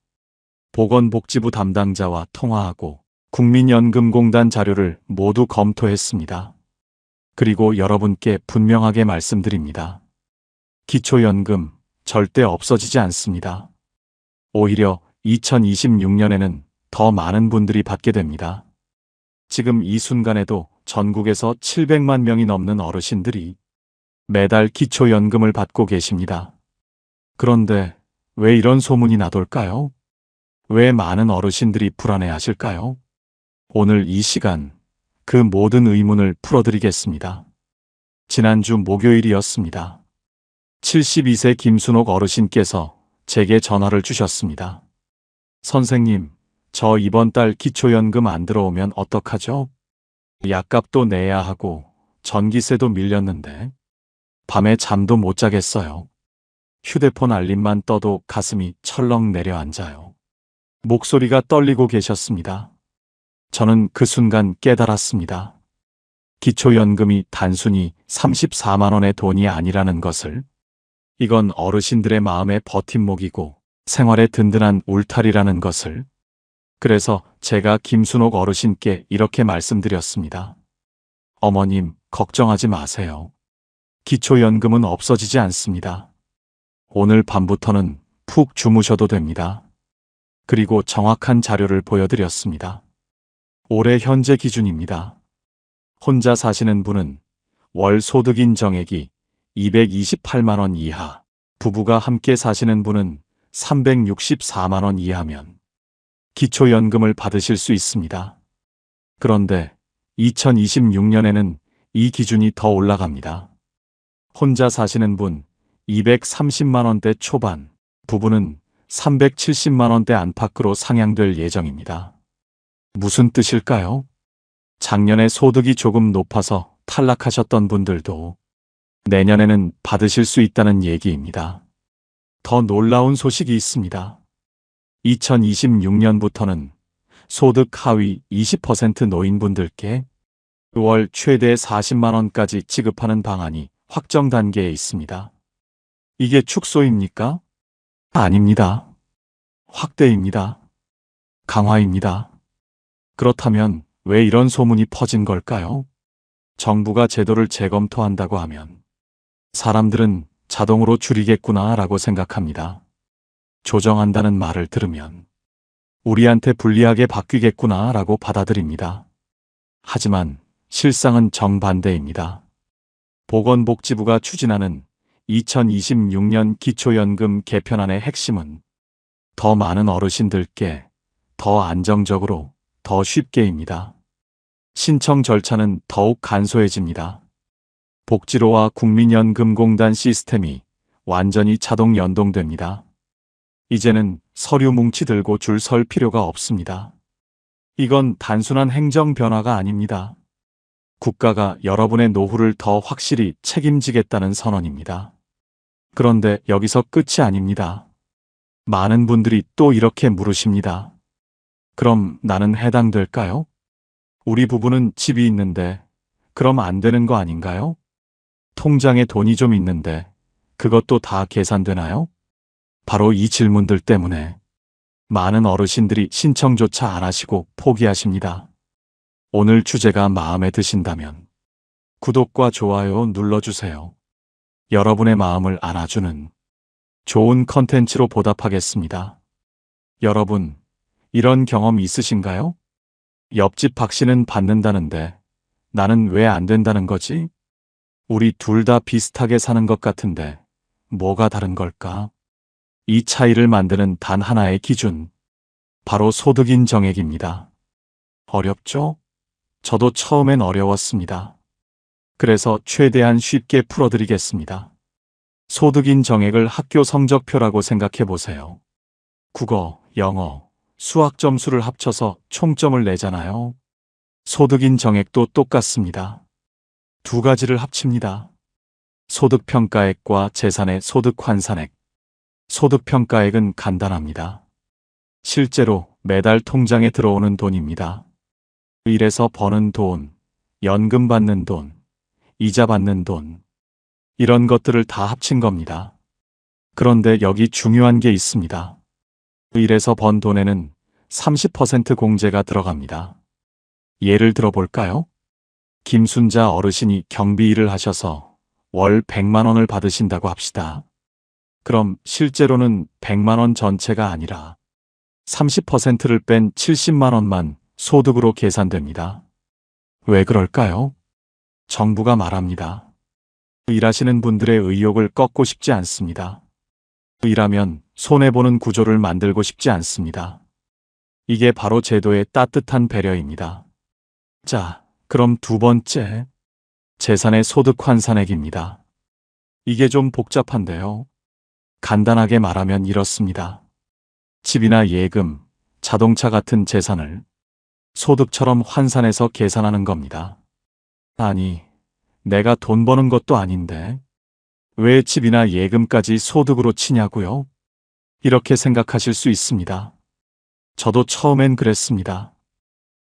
보건복지부 담당자와 통화하고 국민연금공단 자료를 모두 검토했습니다. 그리고 여러분께 분명하게 말씀드립니다. 기초연금 절대 없어지지 않습니다. 오히려 2026년에는 더 많은 분들이 받게 됩니다. 지금 이 순간에도 전국에서 700만 명이 넘는 어르신들이 매달 기초연금을 받고 계십니다. 그런데 왜 이런 소문이 나돌까요? 왜 많은 어르신들이 불안해하실까요? 오늘 이 시간 그 모든 의문을 풀어드리겠습니다. 지난주 목요일이었습니다. 72세 김순옥 어르신께서 제게 전화를 주셨습니다. 선생님, 저 이번 달 기초연금 안 들어오면 어떡하죠? 약값도 내야 하고 전기세도 밀렸는데 밤에 잠도 못 자겠어요. 휴대폰 알림만 떠도 가슴이 철렁 내려앉아요. 목소리가 떨리고 계셨습니다. 저는 그 순간 깨달았습니다. 기초연금이 단순히 34만 원의 돈이 아니라는 것을. 이건 어르신들의 마음의 버팀목이고 생활의 든든한 울타리라는 것을. 그래서 제가 김순옥 어르신께 이렇게 말씀드렸습니다. 어머님, 걱정하지 마세요. 기초연금은 없어지지 않습니다. 오늘 밤부터는 푹 주무셔도 됩니다. 그리고 정확한 자료를 보여드렸습니다. 올해 현재 기준입니다. 혼자 사시는 분은 월 소득 인정액이 228만 원 이하, 부부가 함께 사시는 분은 364만 원 이하면 기초연금을 받으실 수 있습니다. 그런데 2026년에는 이 기준이 더 올라갑니다. 혼자 사시는 분 230만 원대 초반, 부부는 370만 원대 안팎으로 상향될 예정입니다. 무슨 뜻일까요? 작년에 소득이 조금 높아서 탈락하셨던 분들도 내년에는 받으실 수 있다는 얘기입니다. 더 놀라운 소식이 있습니다. 2026년부터는 소득 하위 20% 노인분들께 월 최대 40만 원까지 지급하는 방안이 확정 단계에 있습니다. 이게 축소입니까? 아닙니다. 확대입니다. 강화입니다. 그렇다면 왜 이런 소문이 퍼진 걸까요? 정부가 제도를 재검토한다고 하면 사람들은 자동으로 줄이겠구나 라고 생각합니다. 조정한다는 말을 들으면 우리한테 불리하게 바뀌겠구나 라고 받아들입니다. 하지만 실상은 정반대입니다. 보건복지부가 추진하는 2026년 기초연금 개편안의 핵심은 더 많은 어르신들께 더 안정적으로 더 쉽게입니다. 신청 절차는 더욱 간소해집니다. 복지로와 국민연금공단 시스템이 완전히 자동 연동됩니다. 이제는 서류 뭉치 들고 줄 설 필요가 없습니다. 이건 단순한 행정 변화가 아닙니다. 국가가 여러분의 노후를 더 확실히 책임지겠다는 선언입니다. 그런데 여기서 끝이 아닙니다. 많은 분들이 또 이렇게 물으십니다. 그럼 나는 해당될까요? 우리 부부는 집이 있는데 그럼 안 되는 거 아닌가요? 통장에 돈이 좀 있는데 그것도 다 계산되나요? 바로 이 질문들 때문에 많은 어르신들이 신청조차 안 하시고 포기하십니다. 오늘 주제가 마음에 드신다면 구독과 좋아요 눌러주세요. 여러분의 마음을 안아주는 좋은 컨텐츠로 보답하겠습니다. 여러분, 이런 경험 있으신가요? 옆집 박 씨는 받는다는데 나는 왜 안 된다는 거지? 우리 둘 다 비슷하게 사는 것 같은데 뭐가 다른 걸까? 이 차이를 만드는 단 하나의 기준, 바로 소득 인정액입니다. 어렵죠? 저도 처음엔 어려웠습니다. 그래서 최대한 쉽게 풀어드리겠습니다. 소득인 정액을 학교 성적표라고 생각해 보세요. 국어, 영어, 수학 점수를 합쳐서 총점을 내잖아요. 소득인 정액도 똑같습니다. 두 가지를 합칩니다. 소득평가액과 재산의 소득환산액. 소득평가액은 간단합니다. 실제로 매달 통장에 들어오는 돈입니다. 일해서 버는 돈, 연금 받는 돈, 이자 받는 돈, 이런 것들을 다 합친 겁니다. 그런데 여기 중요한 게 있습니다. 일해서 번 돈에는 30% 공제가 들어갑니다. 예를 들어 볼까요? 김순자 어르신이 경비 일을 하셔서 월 100만 원을 받으신다고 합시다. 그럼 실제로는 100만 원 전체가 아니라 30%를 뺀 70만 원만 소득으로 계산됩니다. 왜 그럴까요? 정부가 말합니다. 일하시는 분들의 의욕을 꺾고 싶지 않습니다. 일하면 손해보는 구조를 만들고 싶지 않습니다. 이게 바로 제도의 따뜻한 배려입니다. 자, 그럼 두 번째, 재산의 소득 환산액입니다. 이게 좀 복잡한데요. 간단하게 말하면 이렇습니다. 집이나 예금, 자동차 같은 재산을 소득처럼 환산해서 계산하는 겁니다. 아니, 내가 돈 버는 것도 아닌데 왜 집이나 예금까지 소득으로 치냐고요? 이렇게 생각하실 수 있습니다. 저도 처음엔 그랬습니다.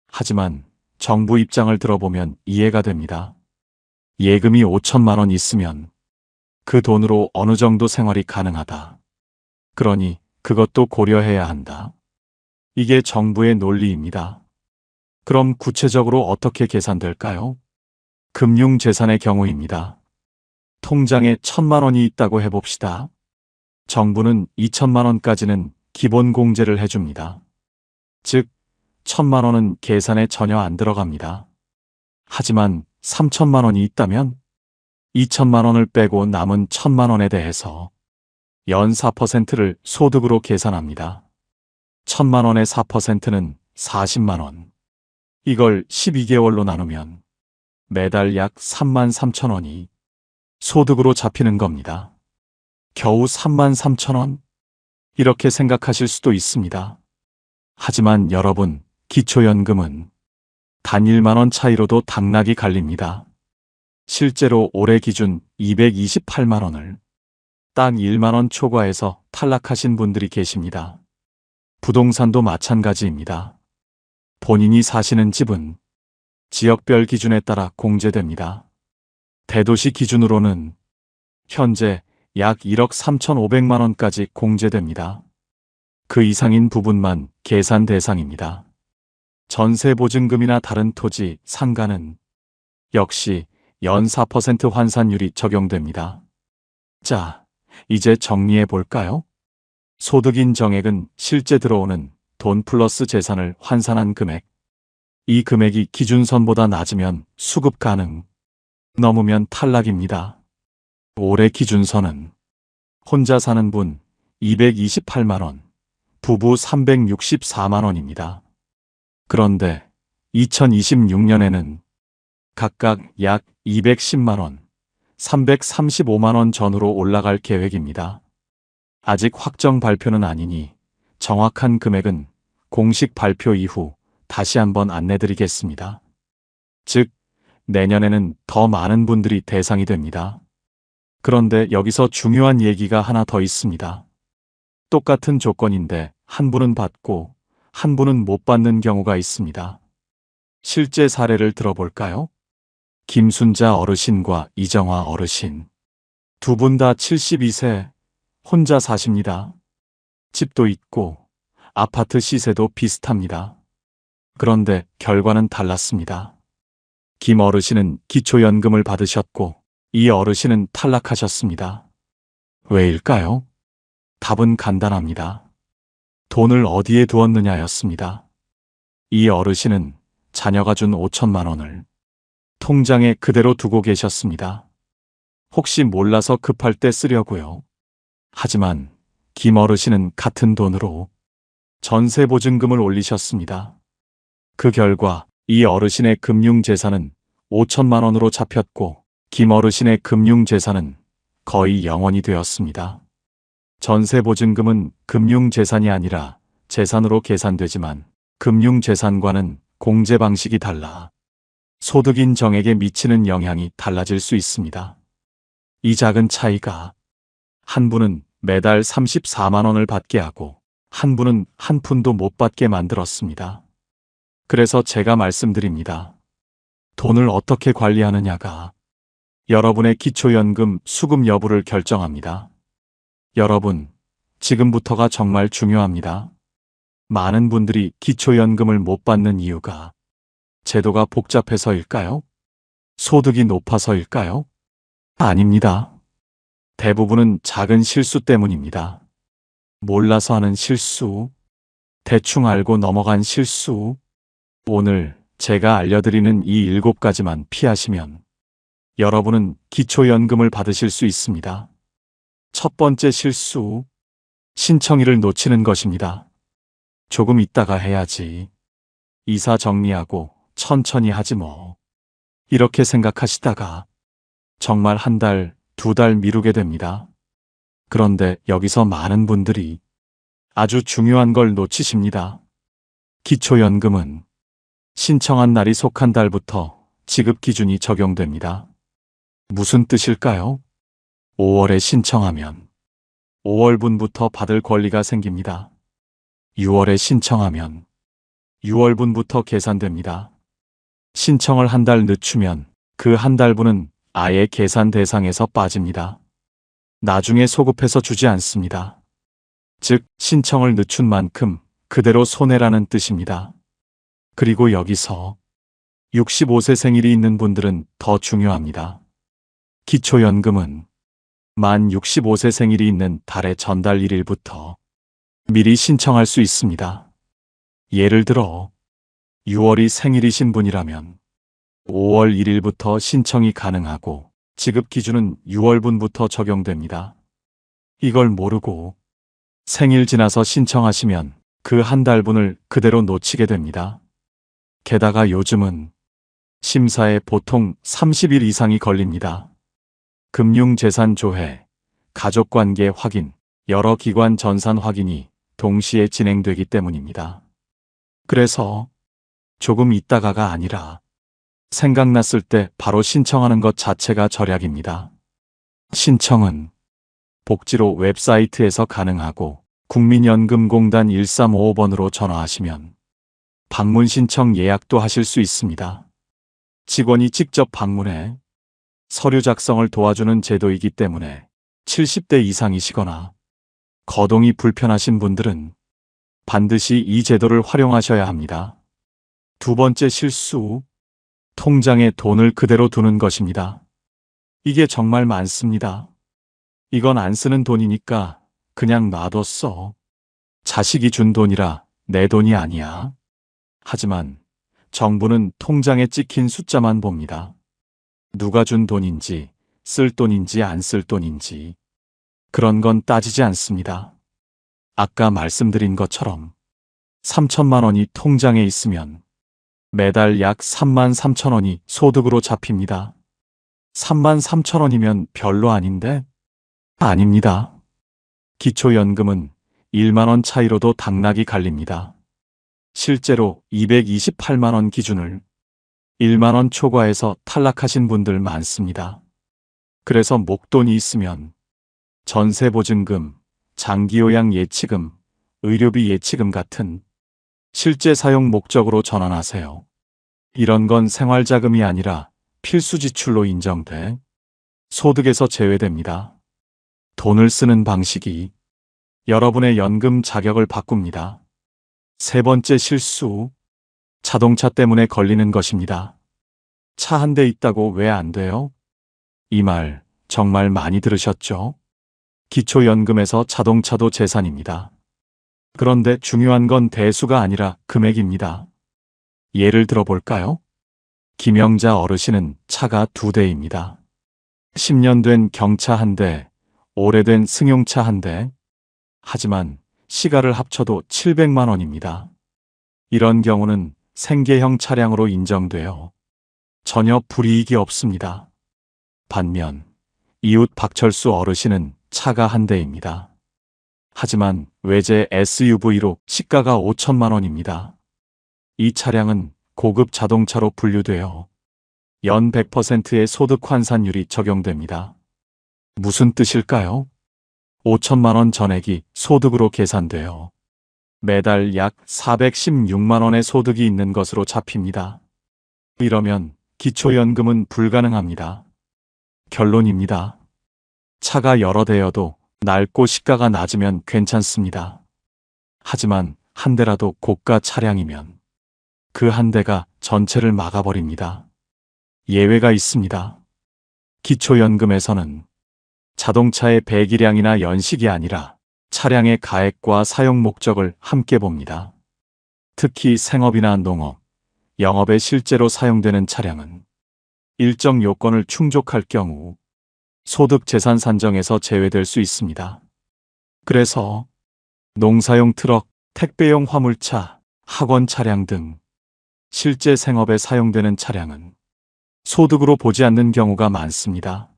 하지만 정부 입장을 들어보면 이해가 됩니다. 예금이 5천만 원 있으면 그 돈으로 어느 정도 생활이 가능하다. 그러니 그것도 고려해야 한다. 이게 정부의 논리입니다. 그럼 구체적으로 어떻게 계산될까요? 금융재산의 경우입니다. 통장에 1,000만 원이 있다고 해봅시다. 정부는 2천만 원까지는 기본 공제를 해줍니다. 즉, 1,000만 원은 계산에 전혀 안 들어갑니다. 하지만 3천만 원이 있다면 2천만 원을 빼고 남은 1,000만 원에 대해서 연 4%를 소득으로 계산합니다. 1,000만 원의 4%는 40만 원. 이걸 12개월로 나누면 매달 약 3만 3천 원이 소득으로 잡히는 겁니다. 겨우 3만 3천 원? 이렇게 생각하실 수도 있습니다. 하지만 여러분, 기초연금은 단 1만 원 차이로도 당락이 갈립니다. 실제로 올해 기준 228만 원을 딱 1만 원 초과해서 탈락하신 분들이 계십니다. 부동산도 마찬가지입니다. 본인이 사시는 집은 지역별 기준에 따라 공제됩니다. 대도시 기준으로는 현재 약 1억 3,500만 원까지 공제됩니다. 그 이상인 부분만 계산 대상입니다. 전세보증금이나 다른 토지, 상가는 역시 연 4% 환산율이 적용됩니다. 자, 이제 정리해 볼까요? 소득인 정액은 실제 들어오는 돈 플러스 재산을 환산한 금액. 이 금액이 기준선보다 낮으면 수급 가능, 넘으면 탈락입니다. 올해 기준선은 혼자 사는 분 228만 원, 부부 364만 원입니다. 그런데 2026년에는 각각 약 210만 원, 335만 원 전후로 올라갈 계획입니다. 아직 확정 발표는 아니니 정확한 금액은 공식 발표 이후 다시 한번 안내드리겠습니다. 즉, 내년에는 더 많은 분들이 대상이 됩니다. 그런데 여기서 중요한 얘기가 하나 더 있습니다. 똑같은 조건인데 한 분은 받고 한 분은 못 받는 경우가 있습니다. 실제 사례를 들어볼까요? 김순자 어르신과 이정화 어르신. 두 분 다 72세, 혼자 사십니다. 집도 있고 아파트 시세도 비슷합니다. 그런데 결과는 달랐습니다. 김 어르신은 기초연금을 받으셨고 이 어르신은 탈락하셨습니다. 왜일까요? 답은 간단합니다. 돈을 어디에 두었느냐였습니다. 이 어르신은 자녀가 준 5천만 원을 통장에 그대로 두고 계셨습니다. 혹시 몰라서 급할 때 쓰려고요. 하지만 김 어르신은 같은 돈으로 전세보증금을 올리셨습니다. 그 결과 이 어르신의 금융재산은 5천만 원으로 잡혔고 김어르신의 금융재산은 거의 영원이 되었습니다. 전세보증금은 금융재산이 아니라 재산으로 계산되지만 금융재산과는 공제 방식이 달라 소득 인정액에 미치는 영향이 달라질 수 있습니다. 이 작은 차이가 한 분은 매달 34만 원을 받게 하고 한 분은 한 푼도 못 받게 만들었습니다. 그래서 제가 말씀드립니다. 돈을 어떻게 관리하느냐가 여러분의 기초연금 수급 여부를 결정합니다. 여러분, 지금부터가 정말 중요합니다. 많은 분들이 기초연금을 못 받는 이유가 제도가 복잡해서일까요? 소득이 높아서일까요? 아닙니다. 대부분은 작은 실수 때문입니다. 몰라서 하는 실수, 대충 알고 넘어간 실수. 오늘 제가 알려드리는 이 7가지만 피하시면 여러분은 기초연금을 받으실 수 있습니다. 첫 번째 실수, 신청일을 놓치는 것입니다. 조금 있다가 해야지. 이사 정리하고 천천히 하지 뭐. 이렇게 생각하시다가 정말 한 달, 2달 미루게 됩니다. 그런데 여기서 많은 분들이 아주 중요한 걸 놓치십니다. 기초연금은 신청한 날이 속한 달부터 지급 기준이 적용됩니다. 무슨 뜻일까요? 5월에 신청하면 5월분부터 받을 권리가 생깁니다. 6월에 신청하면 6월분부터 계산됩니다. 신청을 한 달 늦추면 그 한 달분은 아예 계산 대상에서 빠집니다. 나중에 소급해서 주지 않습니다. 즉, 신청을 늦춘 만큼 그대로 손해라는 뜻입니다. 그리고 여기서 65세 생일이 있는 분들은 더 중요합니다. 기초연금은 만 65세 생일이 있는 달의 전달 1일부터 미리 신청할 수 있습니다. 예를 들어 6월이 생일이신 분이라면 5월 1일부터 신청이 가능하고 지급 기준은 6월분부터 적용됩니다. 이걸 모르고 생일 지나서 신청하시면 그 한 달분을 그대로 놓치게 됩니다. 게다가 요즘은 심사에 보통 30일 이상이 걸립니다. 금융재산 조회, 가족관계 확인, 여러 기관 전산 확인이 동시에 진행되기 때문입니다. 그래서 조금 있다가가 아니라 생각났을 때 바로 신청하는 것 자체가 절약입니다. 신청은 복지로 웹사이트에서 가능하고 국민연금공단 1355번으로 전화하시면 방문 신청 예약도 하실 수 있습니다. 직원이 직접 방문해 서류 작성을 도와주는 제도이기 때문에 70대 이상이시거나 거동이 불편하신 분들은 반드시 이 제도를 활용하셔야 합니다. 두 번째 실수, 통장에 돈을 그대로 두는 것입니다. 이게 정말 많습니다. 이건 안 쓰는 돈이니까 그냥 놔뒀어. 자식이 준 돈이라 내 돈이 아니야. 하지만 정부는 통장에 찍힌 숫자만 봅니다. 누가 준 돈인지, 쓸 돈인지 안 쓸 돈인지 그런 건 따지지 않습니다. 아까 말씀드린 것처럼 3천만 원이 통장에 있으면 매달 약 3만 3천 원이 소득으로 잡힙니다. 3만 3천 원이면 별로 아닌데? 아닙니다. 기초연금은 1만 원 차이로도 당락이 갈립니다. 실제로 228만 원 기준을 1만 원 초과해서 탈락하신 분들 많습니다. 그래서 목돈이 있으면 전세보증금, 장기요양 예치금, 의료비 예치금 같은 실제 사용 목적으로 전환하세요. 이런 건 생활자금이 아니라 필수 지출로 인정돼 소득에서 제외됩니다. 돈을 쓰는 방식이 여러분의 연금 자격을 바꿉니다. 세 번째 실수, 자동차 때문에 걸리는 것입니다. 차 한 대 있다고 왜 안 돼요? 이 말 정말 많이 들으셨죠? 기초연금에서 자동차도 재산입니다. 그런데 중요한 건 대수가 아니라 금액입니다. 예를 들어볼까요? 김영자 어르신은 차가 2대입니다. 10년 된 경차 1대, 오래된 승용차 1대. 하지만 시가를 합쳐도 700만 원입니다. 이런 경우는 생계형 차량으로 인정되어 전혀 불이익이 없습니다. 반면 이웃 박철수 어르신은 차가 한 대입니다. 하지만 외제 SUV로 시가가 5천만 원입니다. 이 차량은 고급 자동차로 분류되어 연 100%의 소득 환산율이 적용됩니다. 무슨 뜻일까요? 5천만 원 전액이 소득으로 계산되어 매달 약 416만 원의 소득이 있는 것으로 잡힙니다. 이러면 기초연금은 불가능합니다. 결론입니다. 차가 여러 대여도 낡고 시가가 낮으면 괜찮습니다. 하지만 한 대라도 고가 차량이면 그 한 대가 전체를 막아버립니다. 예외가 있습니다. 기초연금에서는 자동차의 배기량이나 연식이 아니라 차량의 가액과 사용 목적을 함께 봅니다. 특히 생업이나 농업, 영업에 실제로 사용되는 차량은 일정 요건을 충족할 경우 소득 재산 산정에서 제외될 수 있습니다. 그래서 농사용 트럭, 택배용 화물차, 학원 차량 등 실제 생업에 사용되는 차량은 소득으로 보지 않는 경우가 많습니다.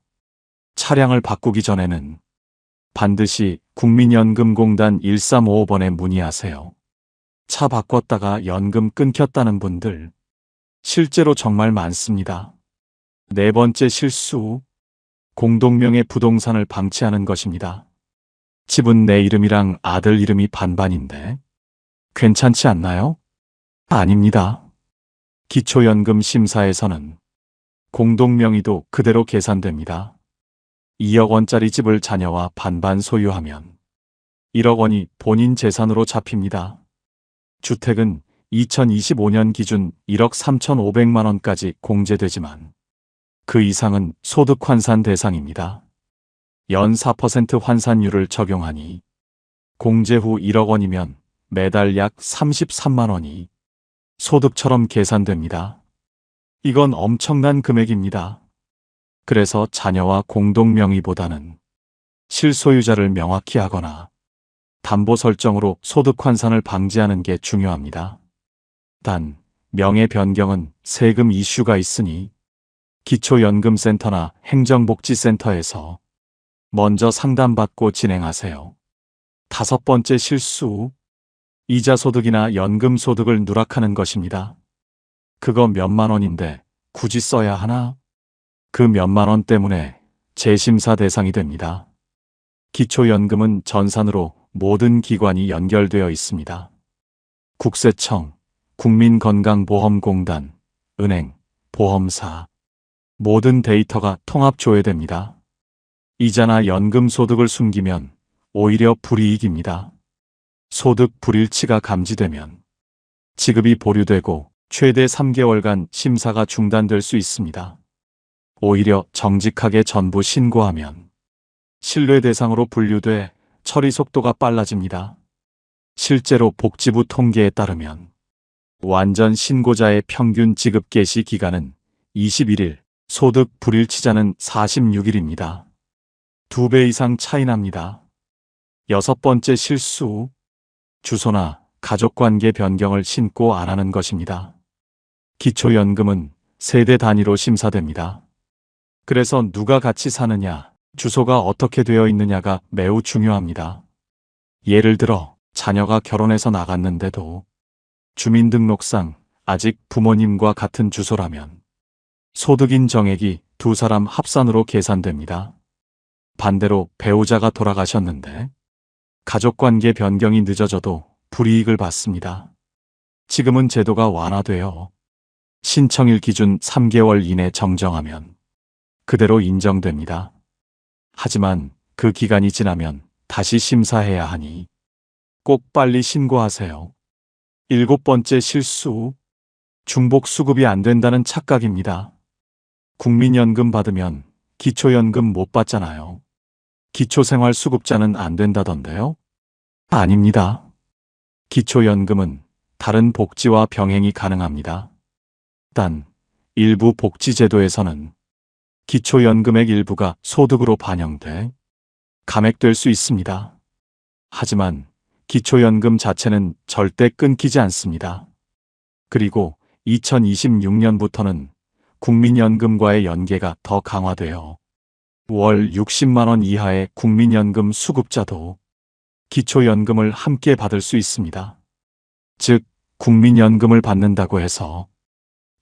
차량을 바꾸기 전에는 반드시 국민연금공단 1355번에 문의하세요. 차 바꿨다가 연금 끊겼다는 분들 실제로 정말 많습니다. 네 번째 실수, 공동명의 부동산을 방치하는 것입니다. 집은 내 이름이랑 아들 이름이 반반인데 괜찮지 않나요? 아닙니다. 기초연금 심사에서는 공동명의도 그대로 계산됩니다. 2억 원짜리 집을 자녀와 반반 소유하면 1억 원이 본인 재산으로 잡힙니다. 주택은 2025년 기준 1억 3,500만 원까지 공제되지만 그 이상은 소득 환산 대상입니다. 연 4% 환산율을 적용하니 공제 후 1억 원이면 매달 약 33만 원이 소득처럼 계산됩니다. 이건 엄청난 금액입니다. 그래서 자녀와 공동명의보다는 실소유자를 명확히 하거나 담보 설정으로 소득 환산을 방지하는 게 중요합니다. 단, 명의 변경은 세금 이슈가 있으니 기초연금센터나 행정복지센터에서 먼저 상담받고 진행하세요. 다섯 번째 실수, 이자소득이나 연금소득을 누락하는 것입니다. 그거 몇만 원인데 굳이 써야 하나? 그 몇만 원 때문에 재심사 대상이 됩니다. 기초연금은 전산으로 모든 기관이 연결되어 있습니다. 국세청, 국민건강보험공단, 은행, 보험사, 모든 데이터가 통합 조회됩니다. 이자나 연금 소득을 숨기면 오히려 불이익입니다. 소득 불일치가 감지되면 지급이 보류되고 최대 3개월간 심사가 중단될 수 있습니다. 오히려 정직하게 전부 신고하면 신뢰 대상으로 분류돼 처리 속도가 빨라집니다. 실제로 복지부 통계에 따르면 완전 신고자의 평균 지급 개시 기간은 21일, 소득 불일치자는 46일입니다. 2배 이상 차이 납니다. 여섯 번째 실수, 주소나 가족관계 변경을 신고 안 하는 것입니다. 기초연금은 세대 단위로 심사됩니다. 그래서 누가 같이 사느냐, 주소가 어떻게 되어 있느냐가 매우 중요합니다. 예를 들어 자녀가 결혼해서 나갔는데도 주민등록상 아직 부모님과 같은 주소라면 소득인 정액이 두 사람 합산으로 계산됩니다. 반대로 배우자가 돌아가셨는데 가족관계 변경이 늦어져도 불이익을 받습니다. 지금은 제도가 완화되어 신청일 기준 3개월 이내 정정하면 그대로 인정됩니다. 하지만 그 기간이 지나면 다시 심사해야 하니 꼭 빨리 신고하세요. 일곱 번째 실수, 중복 수급이 안 된다는 착각입니다. 국민연금 받으면 기초연금 못 받잖아요. 기초생활수급자는 안 된다던데요? 아닙니다. 기초연금은 다른 복지와 병행이 가능합니다. 단, 일부 복지제도에서는 기초연금액 일부가 소득으로 반영돼 감액될 수 있습니다. 하지만 기초연금 자체는 절대 끊기지 않습니다. 그리고 2026년부터는 국민연금과의 연계가 더 강화되어 월 60만 원 이하의 국민연금 수급자도 기초연금을 함께 받을 수 있습니다. 즉, 국민연금을 받는다고 해서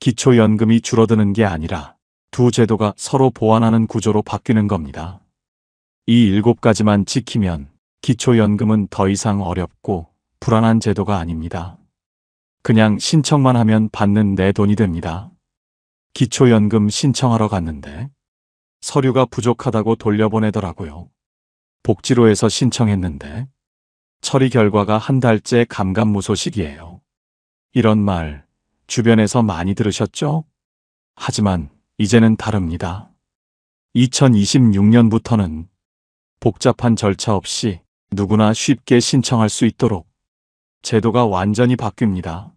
기초연금이 줄어드는 게 아니라 두 제도가 서로 보완하는 구조로 바뀌는 겁니다. 이 7가지만 지키면 기초연금은 더 이상 어렵고 불안한 제도가 아닙니다. 그냥 신청만 하면 받는 내 돈이 됩니다. 기초연금 신청하러 갔는데 서류가 부족하다고 돌려보내더라고요. 복지로에서 신청했는데 처리 결과가 한 달째 감감무소식이에요. 이런 말 주변에서 많이 들으셨죠? 하지만 이제는 다릅니다. 2026년부터는 복잡한 절차 없이 누구나 쉽게 신청할 수 있도록 제도가 완전히 바뀝니다.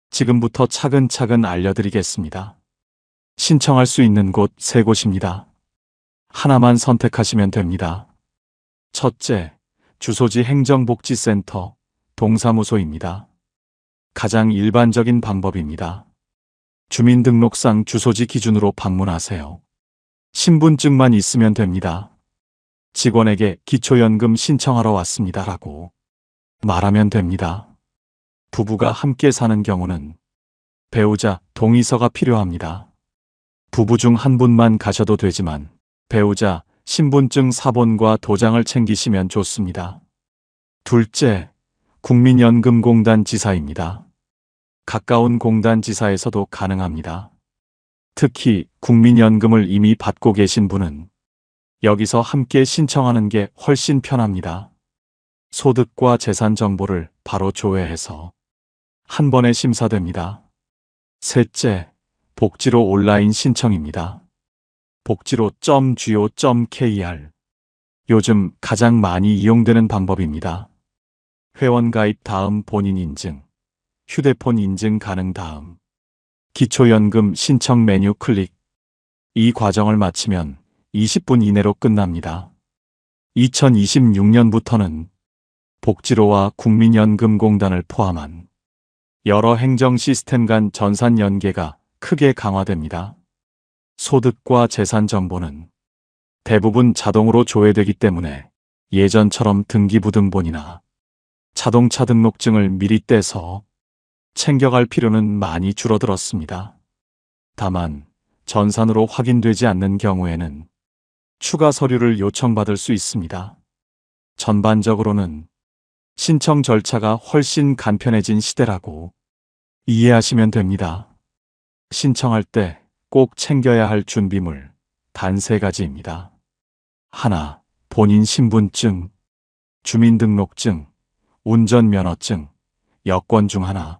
지금부터 차근차근 알려드리겠습니다. 신청할 수 있는 곳 3곳입니다. 하나만 선택하시면 됩니다. 첫째, 주소지 행정복지센터, 동사무소입니다. 가장 일반적인 방법입니다. 주민등록상 주소지 기준으로 방문하세요. 신분증만 있으면 됩니다. 직원에게 기초연금 신청하러 왔습니다 라고 말하면 됩니다. 부부가 함께 사는 경우는 배우자 동의서가 필요합니다. 부부 중 한 분만 가셔도 되지만 배우자 신분증 사본과 도장을 챙기시면 좋습니다. 둘째, 국민연금공단 지사입니다. 가까운 공단 지사에서도 가능합니다. 특히 국민연금을 이미 받고 계신 분은 여기서 함께 신청하는 게 훨씬 편합니다. 소득과 재산 정보를 바로 조회해서 한 번에 심사됩니다. 셋째, 복지로 온라인 신청입니다. 복지로.go.kr 요즘 가장 많이 이용되는 방법입니다. 회원 가입 다음 본인 인증, 휴대폰 인증 가능 다음 기초연금 신청 메뉴 클릭. 이 과정을 마치면 20분 이내로 끝납니다. 2026년부터는 복지로와 국민연금공단을 포함한 여러 행정 시스템 간 전산 연계가 크게 강화됩니다. 소득과 재산 정보는 대부분 자동으로 조회되기 때문에 예전처럼 등기부등본이나 자동차 등록증을 미리 떼서 챙겨갈 필요는 많이 줄어들었습니다. 다만 전산으로 확인되지 않는 경우에는 추가 서류를 요청받을 수 있습니다. 전반적으로는 신청 절차가 훨씬 간편해진 시대라고 이해하시면 됩니다. 신청할 때 꼭 챙겨야 할 준비물 단 3가지입니다. 하나, 본인 신분증, 주민등록증, 운전면허증, 여권 중 하나.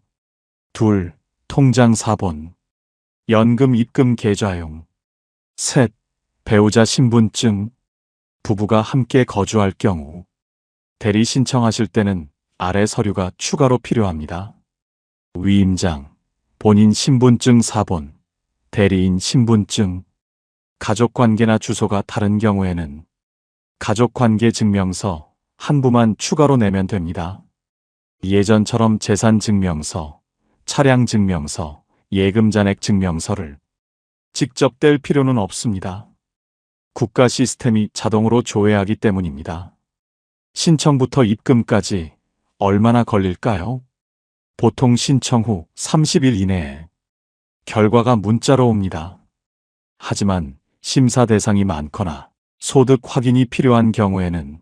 둘, 통장 사본, 연금 입금 계좌용. 셋, 배우자 신분증, 부부가 함께 거주할 경우. 대리 신청하실 때는 아래 서류가 추가로 필요합니다. 위임장, 본인 신분증 사본, 대리인 신분증, 가족관계나 주소가 다른 경우에는 가족관계 증명서 한 부만 추가로 내면 됩니다. 예전처럼 재산증명서, 차량증명서, 예금잔액 증명서를 직접 뗄 필요는 없습니다. 국가 시스템이 자동으로 조회하기 때문입니다. 신청부터 입금까지 얼마나 걸릴까요? 보통 신청 후 30일 이내에 결과가 문자로 옵니다. 하지만 심사 대상이 많거나 소득 확인이 필요한 경우에는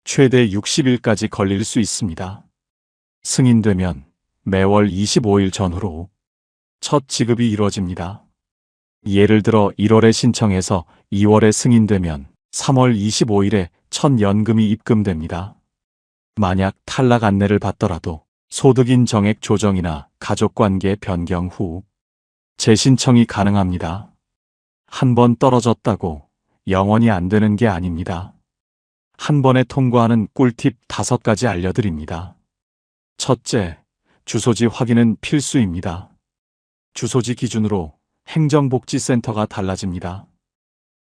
최대 60일까지 걸릴 수 있습니다. 승인되면 매월 25일 전후로 첫 지급이 이루어집니다. 예를 들어 1월에 신청해서 2월에 승인되면 3월 25일에 첫 연금이 입금됩니다. 만약 탈락 안내를 받더라도 소득인 정액 조정이나 가족관계 변경 후 재신청이 가능합니다. 한 번 떨어졌다고 영원히 안 되는 게 아닙니다. 한 번에 통과하는 꿀팁 5가지 알려드립니다. 첫째, 주소지 확인은 필수입니다. 주소지 기준으로 행정복지센터가 달라집니다.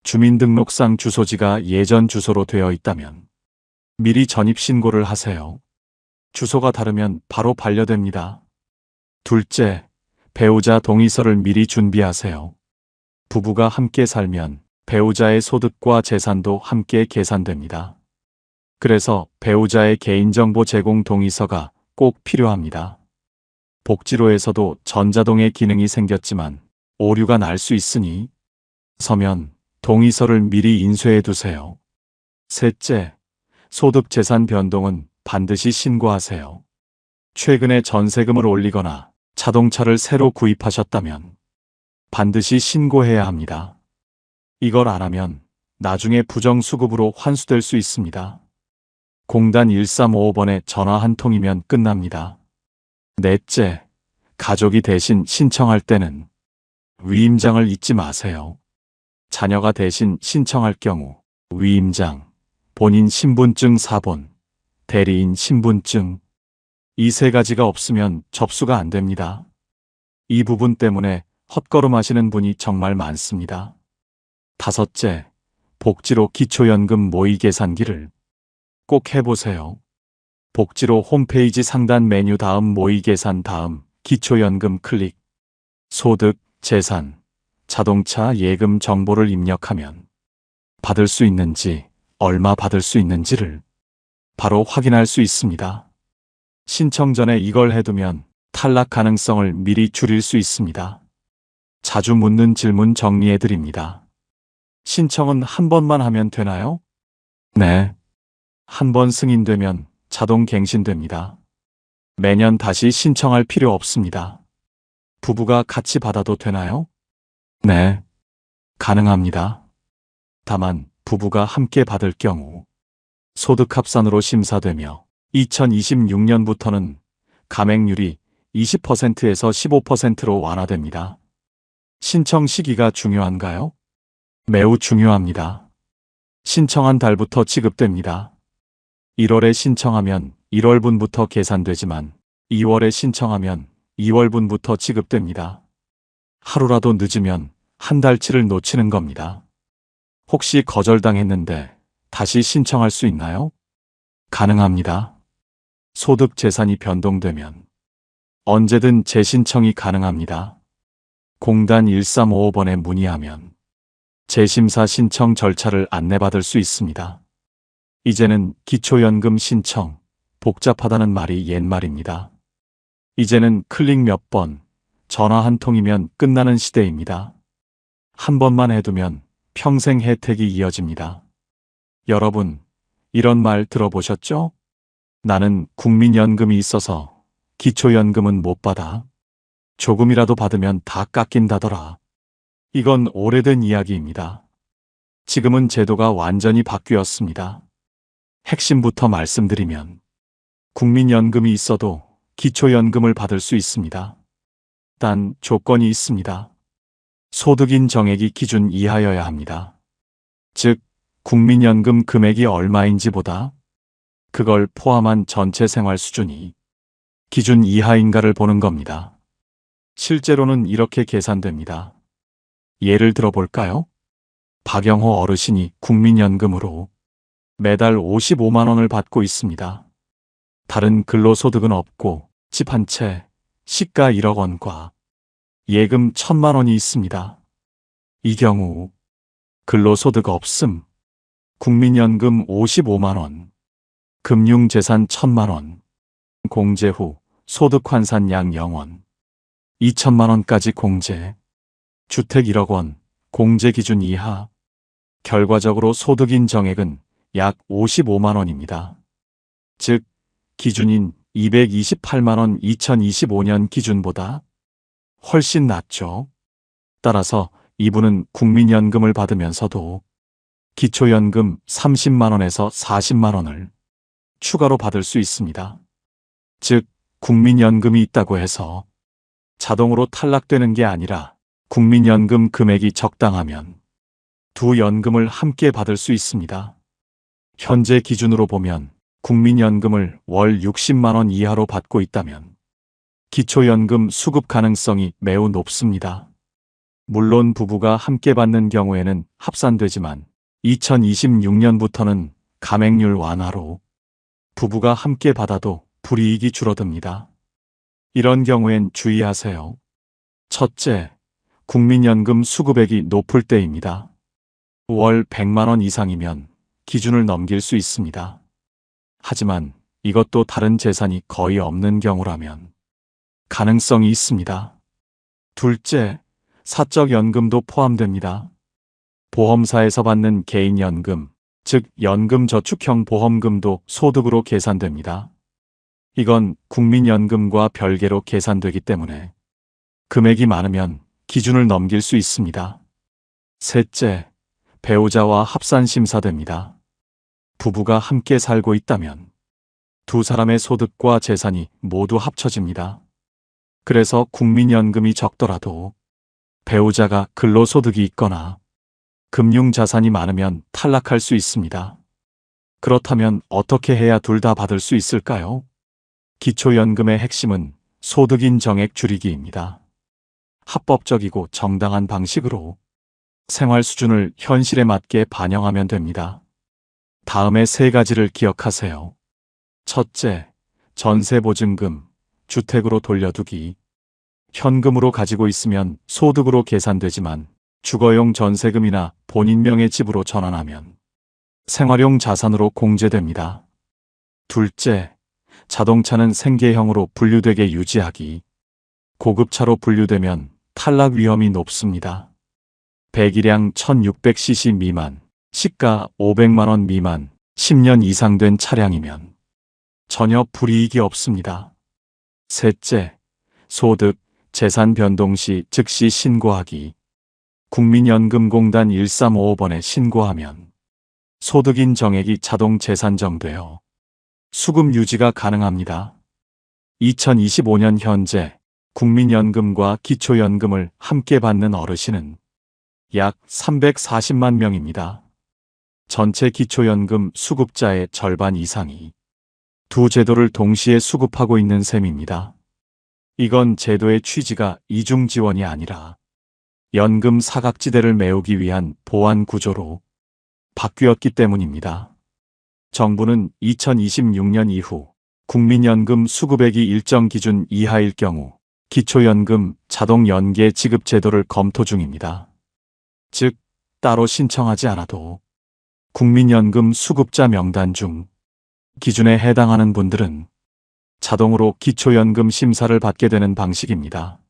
주민등록상 주소지가 예전 주소로 되어 있다면 미리 전입신고를 하세요. 주소가 다르면 바로 반려됩니다. 둘째, 배우자 동의서를 미리 준비하세요. 부부가 함께 살면 배우자의 소득과 재산도 함께 계산됩니다. 그래서 배우자의 개인정보 제공 동의서가 꼭 필요합니다. 복지로에서도 전자동의 기능이 생겼지만 오류가 날 수 있으니 서면 동의서를 미리 인쇄해 두세요. 셋째, 소득 재산 변동은 반드시 신고하세요. 최근에 전세금을 올리거나 자동차를 새로 구입하셨다면 반드시 신고해야 합니다. 이걸 안 하면 나중에 부정수급으로 환수될 수 있습니다. 공단 1355번에 전화 한 통이면 끝납니다. 넷째, 가족이 대신 신청할 때는 위임장을 잊지 마세요. 자녀가 대신 신청할 경우 위임장, 본인 신분증 사본, 대리인 신분증, 이 세 가지가 없으면 접수가 안 됩니다. 이 부분 때문에 헛걸음하시는 분이 정말 많습니다. 다섯째, 복지로 기초연금 모의 계산기를 꼭 해보세요. 복지로 홈페이지 상단 메뉴 다음 모의 계산 다음 기초연금 클릭, 소득, 재산, 자동차 예금 정보를 입력하면 받을 수 있는지, 얼마 받을 수 있는지를 바로 확인할 수 있습니다. 신청 전에 이걸 해두면 탈락 가능성을 미리 줄일 수 있습니다. 자주 묻는 질문 정리해드립니다. 신청은 한 번만 하면 되나요? 네. 한 번 승인되면 자동 갱신됩니다. 매년 다시 신청할 필요 없습니다. 부부가 같이 받아도 되나요? 네. 가능합니다. 다만 부부가 함께 받을 경우 소득합산으로 심사되며 2026년부터는 감액률이 20%에서 15%로 완화됩니다. 신청 시기가 중요한가요? 매우 중요합니다. 신청한 달부터 지급됩니다. 1월에 신청하면 1월분부터 계산되지만 2월에 신청하면 2월분부터 지급됩니다. 하루라도 늦으면 한 달치를 놓치는 겁니다. 혹시 거절당했는데 다시 신청할 수 있나요? 가능합니다. 소득 재산이 변동되면 언제든 재신청이 가능합니다. 공단 1355번에 문의하면 재심사 신청 절차를 안내받을 수 있습니다. 이제는 기초연금 신청, 복잡하다는 말이 옛말입니다. 이제는 클릭 몇 번, 전화 한 통이면 끝나는 시대입니다. 한 번만 해두면 평생 혜택이 이어집니다. 여러분, 이런 말 들어보셨죠? 나는 국민연금이 있어서 기초연금은 못 받아. 조금이라도 받으면 다 깎인다더라. 이건 오래된 이야기입니다. 지금은 제도가 완전히 바뀌었습니다. 핵심부터 말씀드리면 국민연금이 있어도 기초연금을 받을 수 있습니다. 단 조건이 있습니다. 소득인 정액이 기준 이하여야 합니다. 즉, 국민연금 금액이 얼마인지보다 그걸 포함한 전체 생활 수준이 기준 이하인가를 보는 겁니다. 실제로는 이렇게 계산됩니다. 예를 들어 볼까요? 박영호 어르신이 국민연금으로 매달 55만 원을 받고 있습니다. 다른 근로소득은 없고 집 한 채, 시가 1억 원과 예금 1,000만 원이 있습니다. 이 경우 근로소득 없음, 국민연금 55만 원, 금융재산 1,000만 원, 공제 후 소득환산량 0원, 2천만 원까지 공제, 주택 1억 원, 공제 기준 이하, 결과적으로 소득인 정액은 약 55만 원입니다. 즉, 기준인 228만 원 2025년 기준보다 훨씬 낮죠. 따라서 이분은 국민연금을 받으면서도 기초연금 30만 원에서 40만 원을 추가로 받을 수 있습니다. 즉, 국민연금이 있다고 해서 자동으로 탈락되는 게 아니라 국민연금 금액이 적당하면 두 연금을 함께 받을 수 있습니다. 현재 기준으로 보면 국민연금을 월 60만 원 이하로 받고 있다면 기초연금 수급 가능성이 매우 높습니다. 물론 부부가 함께 받는 경우에는 합산되지만 2026년부터는 감액률 완화로 부부가 함께 받아도 불이익이 줄어듭니다. 이런 경우엔 주의하세요. 첫째, 국민연금 수급액이 높을 때입니다. 월 100만 원 이상이면 기준을 넘길 수 있습니다. 하지만 이것도 다른 재산이 거의 없는 경우라면 가능성이 있습니다. 둘째, 사적연금도 포함됩니다. 보험사에서 받는 개인연금, 즉 연금저축형 보험금도 소득으로 계산됩니다. 이건 국민연금과 별개로 계산되기 때문에 금액이 많으면 기준을 넘길 수 있습니다. 셋째, 배우자와 합산심사됩니다. 부부가 함께 살고 있다면 두 사람의 소득과 재산이 모두 합쳐집니다. 그래서 국민연금이 적더라도 배우자가 근로소득이 있거나 금융자산이 많으면 탈락할 수 있습니다. 그렇다면 어떻게 해야 둘 다 받을 수 있을까요? 기초연금의 핵심은 소득인 정액 줄이기입니다. 합법적이고 정당한 방식으로 생활 수준을 현실에 맞게 반영하면 됩니다. 다음의 세 가지를 기억하세요. 첫째, 전세보증금, 주택으로 돌려두기. 현금으로 가지고 있으면 소득으로 계산되지만 주거용 전세금이나 본인 명의 집으로 전환하면 생활용 자산으로 공제됩니다. 둘째, 자동차는 생계형으로 분류되게 유지하기. 고급차로 분류되면 탈락 위험이 높습니다. 배기량 1600cc 미만, 시가 500만 원 미만, 10년 이상 된 차량이면 전혀 불이익이 없습니다. 셋째, 소득, 재산 변동 시 즉시 신고하기. 국민연금공단 1355번에 신고하면 소득인 정액이 자동 재산정되어 수급 유지가 가능합니다. 2025년 현재 국민연금과 기초연금을 함께 받는 어르신은 약 340만 명입니다. 전체 기초연금 수급자의 절반 이상이 두 제도를 동시에 수급하고 있는 셈입니다. 이건 제도의 취지가 이중 지원이 아니라 연금 사각지대를 메우기 위한 보완 구조로 바뀌었기 때문입니다. 정부는 2026년 이후 국민연금 수급액이 일정 기준 이하일 경우 기초연금 자동 연계 지급 제도를 검토 중입니다. 즉, 따로 신청하지 않아도 국민연금 수급자 명단 중 기준에 해당하는 분들은 자동으로 기초연금 심사를 받게 되는 방식입니다.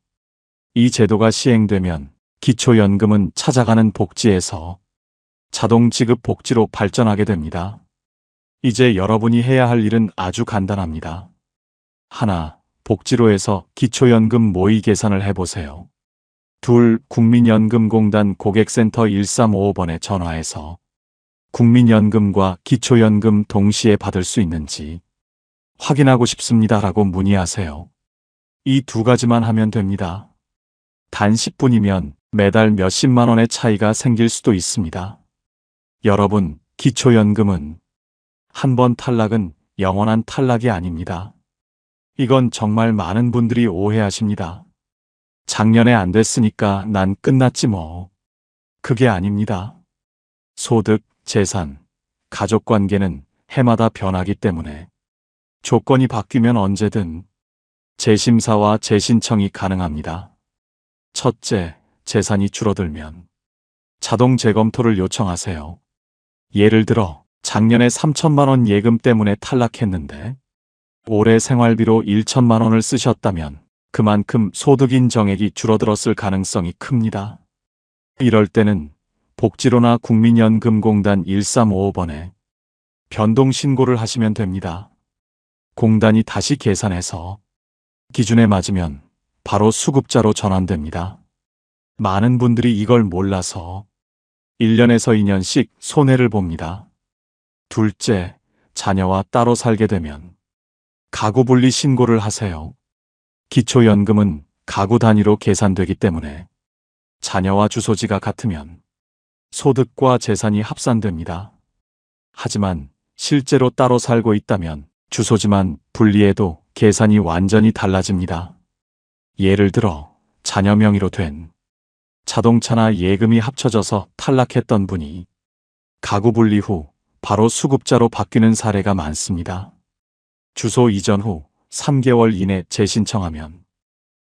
이 제도가 시행되면 기초연금은 찾아가는 복지에서 자동 지급 복지로 발전하게 됩니다. 이제 여러분이 해야 할 일은 아주 간단합니다. 하나, 복지로에서 기초연금 모의 계산을 해보세요. 둘, 국민연금공단 고객센터 1355번에 전화해서 국민연금과 기초연금 동시에 받을 수 있는지 확인하고 싶습니다라고 문의하세요. 이 두 가지만 하면 됩니다. 단 10분이면 매달 몇십만 원의 차이가 생길 수도 있습니다. 여러분, 기초연금은 한 번 탈락은 영원한 탈락이 아닙니다. 이건 정말 많은 분들이 오해하십니다. 작년에 안 됐으니까 난 끝났지 뭐. 그게 아닙니다. 소득, 재산, 가족관계는 해마다 변하기 때문에 조건이 바뀌면 언제든 재심사와 재신청이 가능합니다. 첫째, 재산이 줄어들면 자동 재검토를 요청하세요. 예를 들어 작년에 3천만 원 예금 때문에 탈락했는데 올해 생활비로 1천만 원을 쓰셨다면 그만큼 소득인 정액이 줄어들었을 가능성이 큽니다. 이럴 때는 복지로나 국민연금공단 1355번에 변동 신고를 하시면 됩니다. 공단이 다시 계산해서 기준에 맞으면 바로 수급자로 전환됩니다. 많은 분들이 이걸 몰라서 1년에서 2년씩 손해를 봅니다. 둘째, 자녀와 따로 살게 되면 가구 분리 신고를 하세요. 기초연금은 가구 단위로 계산되기 때문에 자녀와 주소지가 같으면 소득과 재산이 합산됩니다. 하지만 실제로 따로 살고 있다면 주소지만 분리해도 계산이 완전히 달라집니다. 예를 들어 자녀 명의로 된 자동차나 예금이 합쳐져서 탈락했던 분이 가구 분리 후 바로 수급자로 바뀌는 사례가 많습니다. 주소 이전 후 3개월 이내 재신청하면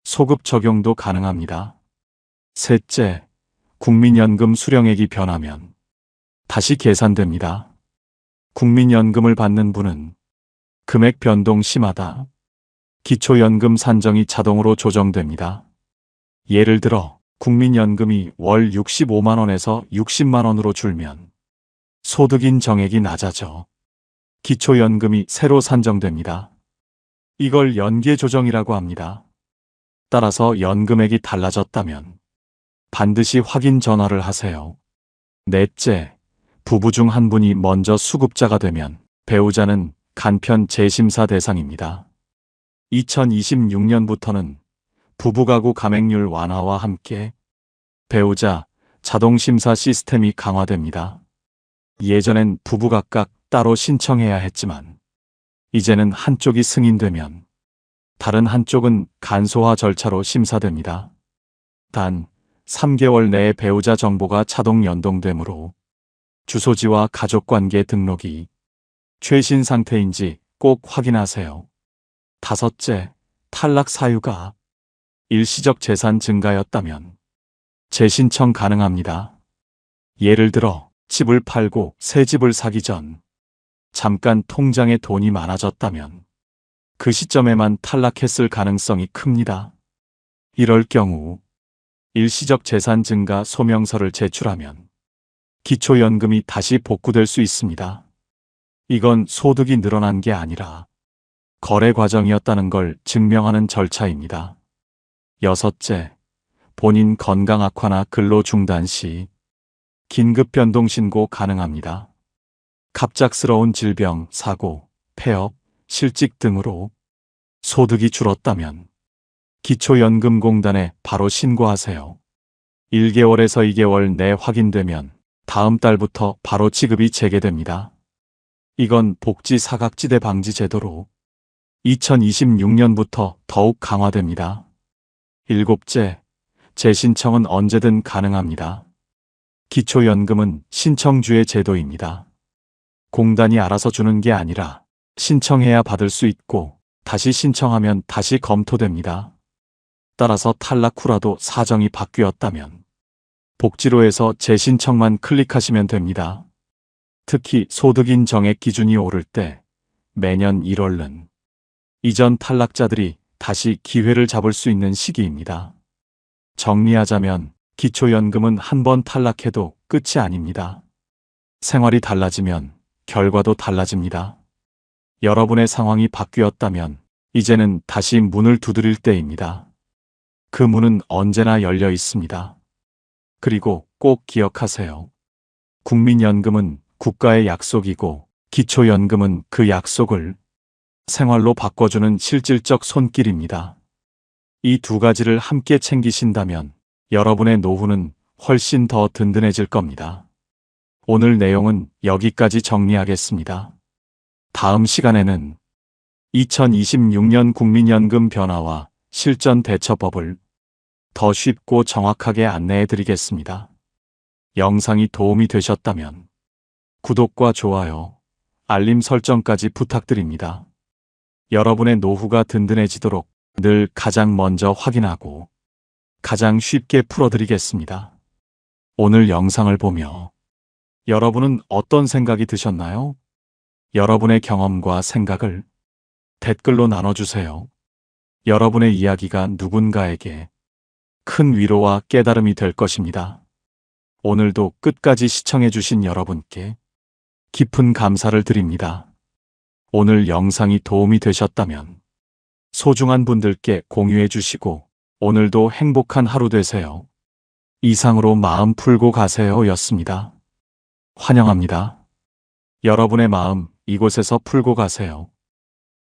소급 적용도 가능합니다. 셋째, 국민연금 수령액이 변하면 다시 계산됩니다. 국민연금을 받는 분은 금액 변동 심하다. 기초연금 산정이 자동으로 조정됩니다. 예를 들어 국민연금이 월 65만 원에서 60만 원으로 줄면 소득인 정액이 낮아져 기초연금이 새로 산정됩니다. 이걸 연계 조정이라고 합니다. 따라서 연금액이 달라졌다면 반드시 확인 전화를 하세요. 넷째, 부부 중 한 분이 먼저 수급자가 되면 배우자는 간편 재심사 대상입니다. 2026년부터는 부부가구 감액률 완화와 함께 배우자 자동심사 시스템이 강화됩니다. 예전엔 부부 각각 따로 신청해야 했지만 이제는 한쪽이 승인되면 다른 한쪽은 간소화 절차로 심사됩니다. 단 3개월 내에 배우자 정보가 자동 연동되므로 주소지와 가족관계 등록이 최신 상태인지 꼭 확인하세요. 다섯째, 탈락 사유가 일시적 재산 증가였다면 재신청 가능합니다. 예를 들어 집을 팔고 새 집을 사기 전 잠깐 통장에 돈이 많아졌다면 그 시점에만 탈락했을 가능성이 큽니다. 이럴 경우 일시적 재산 증가 소명서를 제출하면 기초연금이 다시 복구될 수 있습니다. 이건 소득이 늘어난 게 아니라 거래 과정이었다는 걸 증명하는 절차입니다. 여섯째, 본인 건강 악화나 근로 중단 시 긴급 변동 신고 가능합니다. 갑작스러운 질병, 사고, 폐업, 실직 등으로 소득이 줄었다면 기초연금공단에 바로 신고하세요. 1개월에서 2개월 내 확인되면 다음 달부터 바로 지급이 재개됩니다. 이건 복지 사각지대 방지 제도로 2026년부터 더욱 강화됩니다. 일곱째, 재신청은 언제든 가능합니다. 기초연금은 신청주의 제도입니다. 공단이 알아서 주는 게 아니라 신청해야 받을 수 있고 다시 신청하면 다시 검토됩니다. 따라서 탈락 후라도 사정이 바뀌었다면 복지로에서 재신청만 클릭하시면 됩니다. 특히 소득인 정액 기준이 오를 때 매년 1월은 이전 탈락자들이 다시 기회를 잡을 수 있는 시기입니다. 정리하자면 기초연금은 한 번 탈락해도 끝이 아닙니다. 생활이 달라지면 결과도 달라집니다. 여러분의 상황이 바뀌었다면 이제는 다시 문을 두드릴 때입니다. 그 문은 언제나 열려 있습니다. 그리고 꼭 기억하세요. 국민연금은 국가의 약속이고 기초연금은 그 약속을 생활로 바꿔주는 실질적 손길입니다. 이 두 가지를 함께 챙기신다면 여러분의 노후는 훨씬 더 든든해질 겁니다. 오늘 내용은 여기까지 정리하겠습니다. 다음 시간에는 2026년 국민연금 변화와 실전 대처법을 더 쉽고 정확하게 안내해 드리겠습니다. 영상이 도움이 되셨다면 구독과 좋아요, 알림 설정까지 부탁드립니다. 여러분의 노후가 든든해지도록 늘 가장 먼저 확인하고 가장 쉽게 풀어드리겠습니다. 오늘 영상을 보며 여러분은 어떤 생각이 드셨나요? 여러분의 경험과 생각을 댓글로 나눠주세요. 여러분의 이야기가 누군가에게 큰 위로와 깨달음이 될 것입니다. 오늘도 끝까지 시청해주신 여러분께 깊은 감사를 드립니다. 오늘 영상이 도움이 되셨다면 소중한 분들께 공유해 주시고 오늘도 행복한 하루 되세요. 이상으로 마음 풀고 가세요 였습니다. 환영합니다. 여러분의 마음 이곳에서 풀고 가세요.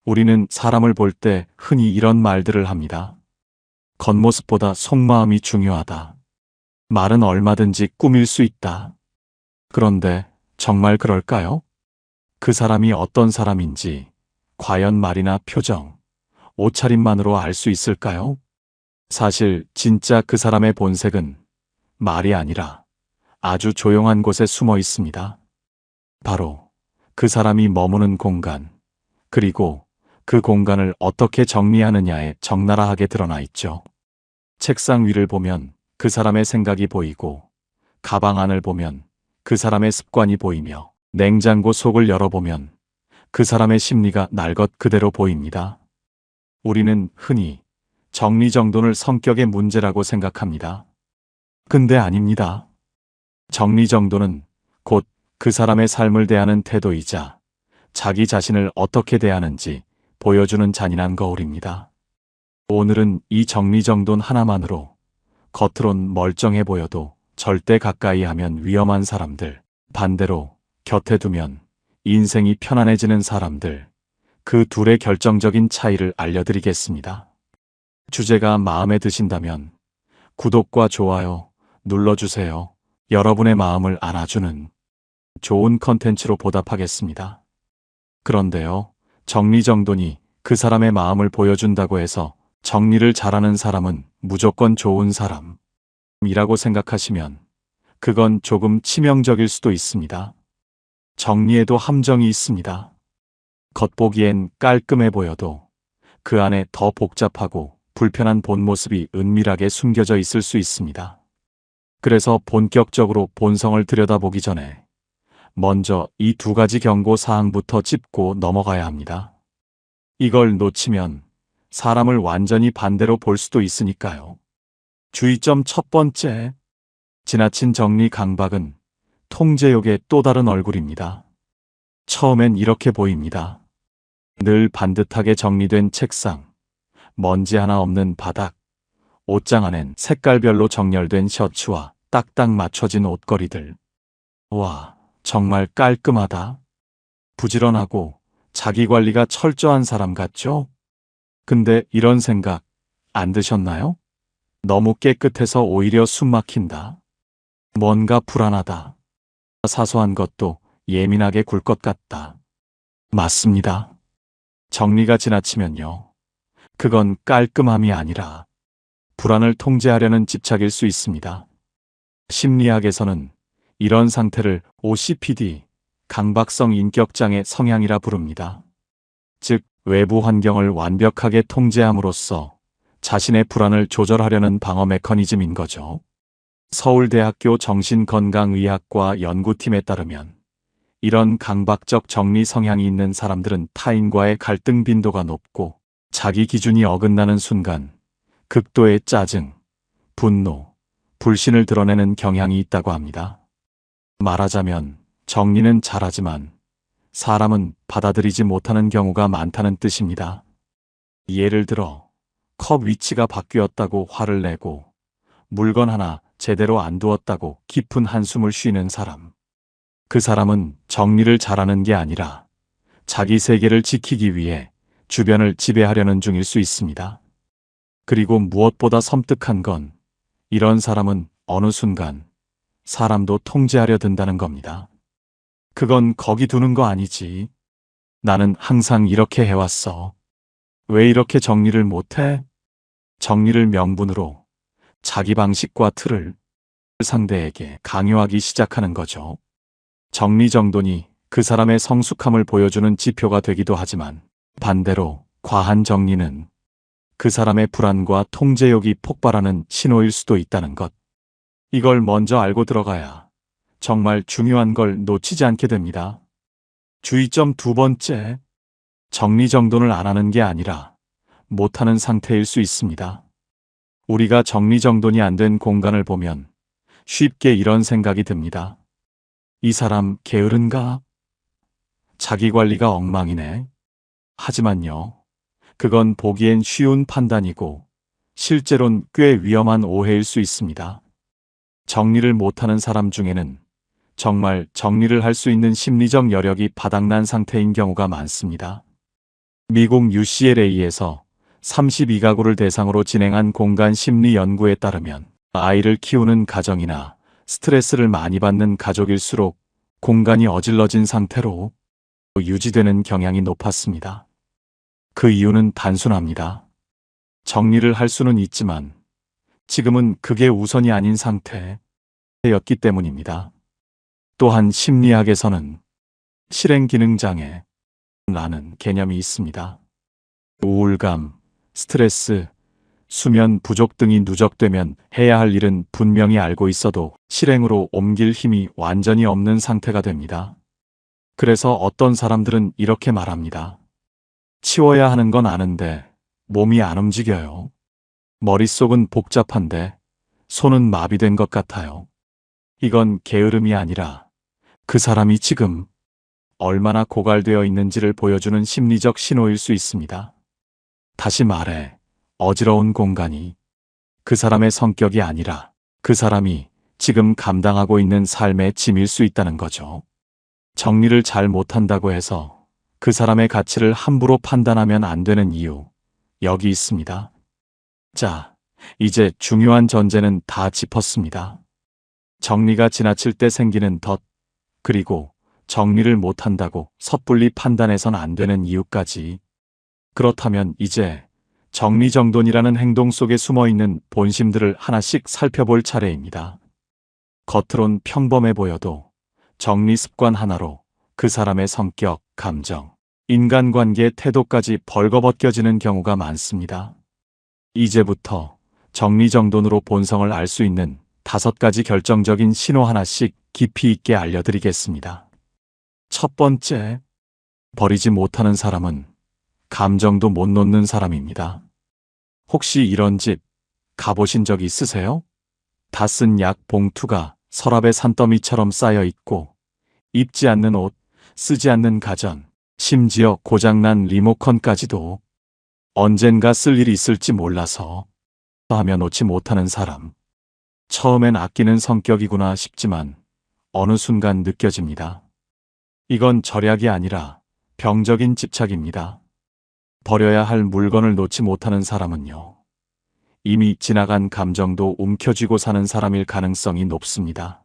우리는 사람을 볼 때 흔히 이런 말들을 합니다. 겉모습보다 속마음이 중요하다. 말은 얼마든지 꾸밀 수 있다. 그런데 정말 그럴까요? 그 사람이 어떤 사람인지 과연 말이나 표정, 옷차림만으로 알 수 있을까요? 사실 진짜 그 사람의 본색은 말이 아니라 아주 조용한 곳에 숨어 있습니다. 바로 그 사람이 머무는 공간, 그리고 그 공간을 어떻게 정리하느냐에 적나라하게 드러나 있죠. 책상 위를 보면 그 사람의 생각이 보이고 가방 안을 보면 그 사람의 습관이 보이며 냉장고 속을 열어보면 그 사람의 심리가 날 것 그대로 보입니다. 우리는 흔히 정리정돈을 성격의 문제라고 생각합니다. 근데 아닙니다. 정리정돈은 곧 그 사람의 삶을 대하는 태도이자 자기 자신을 어떻게 대하는지 보여주는 잔인한 거울입니다. 오늘은 이 정리정돈 하나만으로 겉으론 멀쩡해 보여도 절대 가까이 하면 위험한 사람들, 반대로 곁에 두면 인생이 편안해지는 사람들, 그 둘의 결정적인 차이를 알려드리겠습니다. 주제가 마음에 드신다면 구독과 좋아요 눌러주세요. 여러분의 마음을 안아주는 좋은 컨텐츠로 보답하겠습니다. 그런데요, 정리정돈이 그 사람의 마음을 보여준다고 해서 정리를 잘하는 사람은 무조건 좋은 사람이라고 생각하시면 그건 조금 치명적일 수도 있습니다. 정리에도 함정이 있습니다. 겉보기엔 깔끔해 보여도 그 안에 더 복잡하고 불편한 본 모습이 은밀하게 숨겨져 있을 수 있습니다. 그래서 본격적으로 본성을 들여다보기 전에 먼저 이 두 가지 경고 사항부터 짚고 넘어가야 합니다. 이걸 놓치면 사람을 완전히 반대로 볼 수도 있으니까요. 주의점 첫 번째, 지나친 정리 강박은 통제욕의 또 다른 얼굴입니다. 처음엔 이렇게 보입니다. 늘 반듯하게 정리된 책상, 먼지 하나 없는 바닥, 옷장 안엔 색깔별로 정렬된 셔츠와 딱딱 맞춰진 옷걸이들. 와, 정말 깔끔하다. 부지런하고 자기관리가 철저한 사람 같죠? 근데 이런 생각 안 드셨나요? 너무 깨끗해서 오히려 숨 막힌다. 뭔가 불안하다. 사소한 것도 예민하게 굴 것 같다. 맞습니다. 정리가 지나치면요, 그건 깔끔함이 아니라 불안을 통제하려는 집착일 수 있습니다. 심리학에서는 이런 상태를 OCPD, 강박성 인격장애 성향이라 부릅니다. 즉, 외부 환경을 완벽하게 통제함으로써 자신의 불안을 조절하려는 방어 메커니즘인 거죠. 서울대학교 정신건강의학과 연구팀에 따르면 이런 강박적 정리 성향이 있는 사람들은 타인과의 갈등 빈도가 높고 자기 기준이 어긋나는 순간 극도의 짜증, 분노, 불신을 드러내는 경향이 있다고 합니다. 말하자면 정리는 잘하지만 사람은 받아들이지 못하는 경우가 많다는 뜻입니다. 예를 들어 컵 위치가 바뀌었다고 화를 내고 물건 하나 제대로 안 두었다고 깊은 한숨을 쉬는 사람. 그 사람은 정리를 잘하는 게 아니라 자기 세계를 지키기 위해 주변을 지배하려는 중일 수 있습니다. 그리고 무엇보다 섬뜩한 건 이런 사람은 어느 순간 사람도 통제하려 든다는 겁니다. 그건 거기 두는 거 아니지. 나는 항상 이렇게 해왔어. 왜 이렇게 정리를 못해? 정리를 명분으로 자기 방식과 틀을 상대에게 강요하기 시작하는 거죠. 정리정돈이 그 사람의 성숙함을 보여주는 지표가 되기도 하지만 반대로 과한 정리는 그 사람의 불안과 통제욕이 폭발하는 신호일 수도 있다는 것. 이걸 먼저 알고 들어가야 정말 중요한 걸 놓치지 않게 됩니다. 주의점 두 번째, 정리정돈을 안 하는 게 아니라 못하는 상태일 수 있습니다. 우리가 정리정돈이 안 된 공간을 보면 쉽게 이런 생각이 듭니다. 이 사람 게으른가? 자기관리가 엉망이네. 하지만요, 그건 보기엔 쉬운 판단이고 실제론 꽤 위험한 오해일 수 있습니다. 정리를 못하는 사람 중에는 정말 정리를 할 수 있는 심리적 여력이 바닥난 상태인 경우가 많습니다. 미국 UCLA에서 32가구를 대상으로 진행한 공간 심리 연구에 따르면 아이를 키우는 가정이나 스트레스를 많이 받는 가족일수록 공간이 어질러진 상태로 유지되는 경향이 높았습니다. 그 이유는 단순합니다. 정리를 할 수는 있지만 지금은 그게 우선이 아닌 상태였기 때문입니다. 또한 심리학에서는 실행기능장애라는 개념이 있습니다. 우울감, 스트레스, 수면 부족 등이 누적되면 해야 할 일은 분명히 알고 있어도 실행으로 옮길 힘이 완전히 없는 상태가 됩니다. 그래서 어떤 사람들은 이렇게 말합니다. 치워야 하는 건 아는데 몸이 안 움직여요. 머릿속은 복잡한데 손은 마비된 것 같아요. 이건 게으름이 아니라 그 사람이 지금 얼마나 고갈되어 있는지를 보여주는 심리적 신호일 수 있습니다. 다시 말해, 어지러운 공간이 그 사람의 성격이 아니라 그 사람이 지금 감당하고 있는 삶의 짐일 수 있다는 거죠. 정리를 잘 못한다고 해서 그 사람의 가치를 함부로 판단하면 안 되는 이유, 여기 있습니다. 자, 이제 중요한 전제는 다 짚었습니다. 정리가 지나칠 때 생기는 덫, 그리고 정리를 못한다고 섣불리 판단해선 안 되는 이유까지. 그렇다면 이제 정리정돈이라는 행동 속에 숨어있는 본심들을 하나씩 살펴볼 차례입니다. 겉으론 평범해 보여도 정리 습관 하나로 그 사람의 성격, 감정, 인간관계 태도까지 벌거벗겨지는 경우가 많습니다. 이제부터 정리정돈으로 본성을 알 수 있는 5가지 결정적인 신호 하나씩 깊이 있게 알려드리겠습니다. 첫 번째, 버리지 못하는 사람은 감정도 못 놓는 사람입니다. 혹시 이런 집 가보신 적 있으세요? 다 쓴 약 봉투가 서랍에 산더미처럼 쌓여 있고, 입지 않는 옷, 쓰지 않는 가전, 심지어 고장난 리모컨까지도 언젠가 쓸 일이 있을지 몰라서 하며 놓지 못하는 사람. 처음엔 아끼는 성격이구나 싶지만 어느 순간 느껴집니다. 이건 절약이 아니라 병적인 집착입니다. 버려야 할 물건을 놓지 못하는 사람은요, 이미 지나간 감정도 움켜쥐고 사는 사람일 가능성이 높습니다.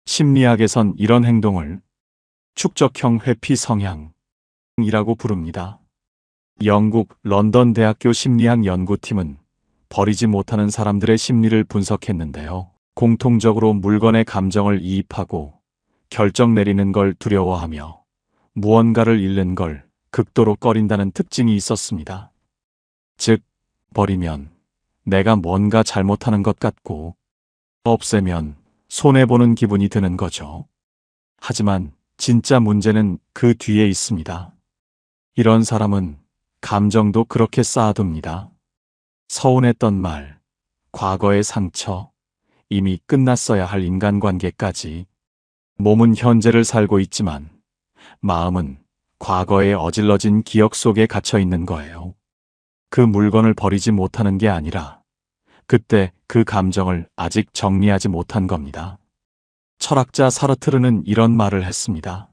심리학에선 이런 행동을 축적형 회피 성향이라고 부릅니다. 영국 런던 대학교 심리학 연구팀은 버리지 못하는 사람들의 심리를 분석했는데요. 공통적으로 물건의 감정을 이입하고 결정 내리는 걸 두려워하며 무언가를 잃는 걸 극도로 꺼린다는 특징이 있었습니다. 즉, 버리면 내가 뭔가 잘못하는 것 같고, 없애면 손해보는 기분이 드는 거죠. 하지만 진짜 문제는 그 뒤에 있습니다. 이런 사람은 감정도 그렇게 쌓아둡니다. 서운했던 말, 과거의 상처, 이미 끝났어야 할 인간관계까지. 몸은 현재를 살고 있지만 마음은 과거의 어질러진 기억 속에 갇혀 있는 거예요. 그 물건을 버리지 못하는 게 아니라 그때 그 감정을 아직 정리하지 못한 겁니다. 철학자 사르트르는 이런 말을 했습니다.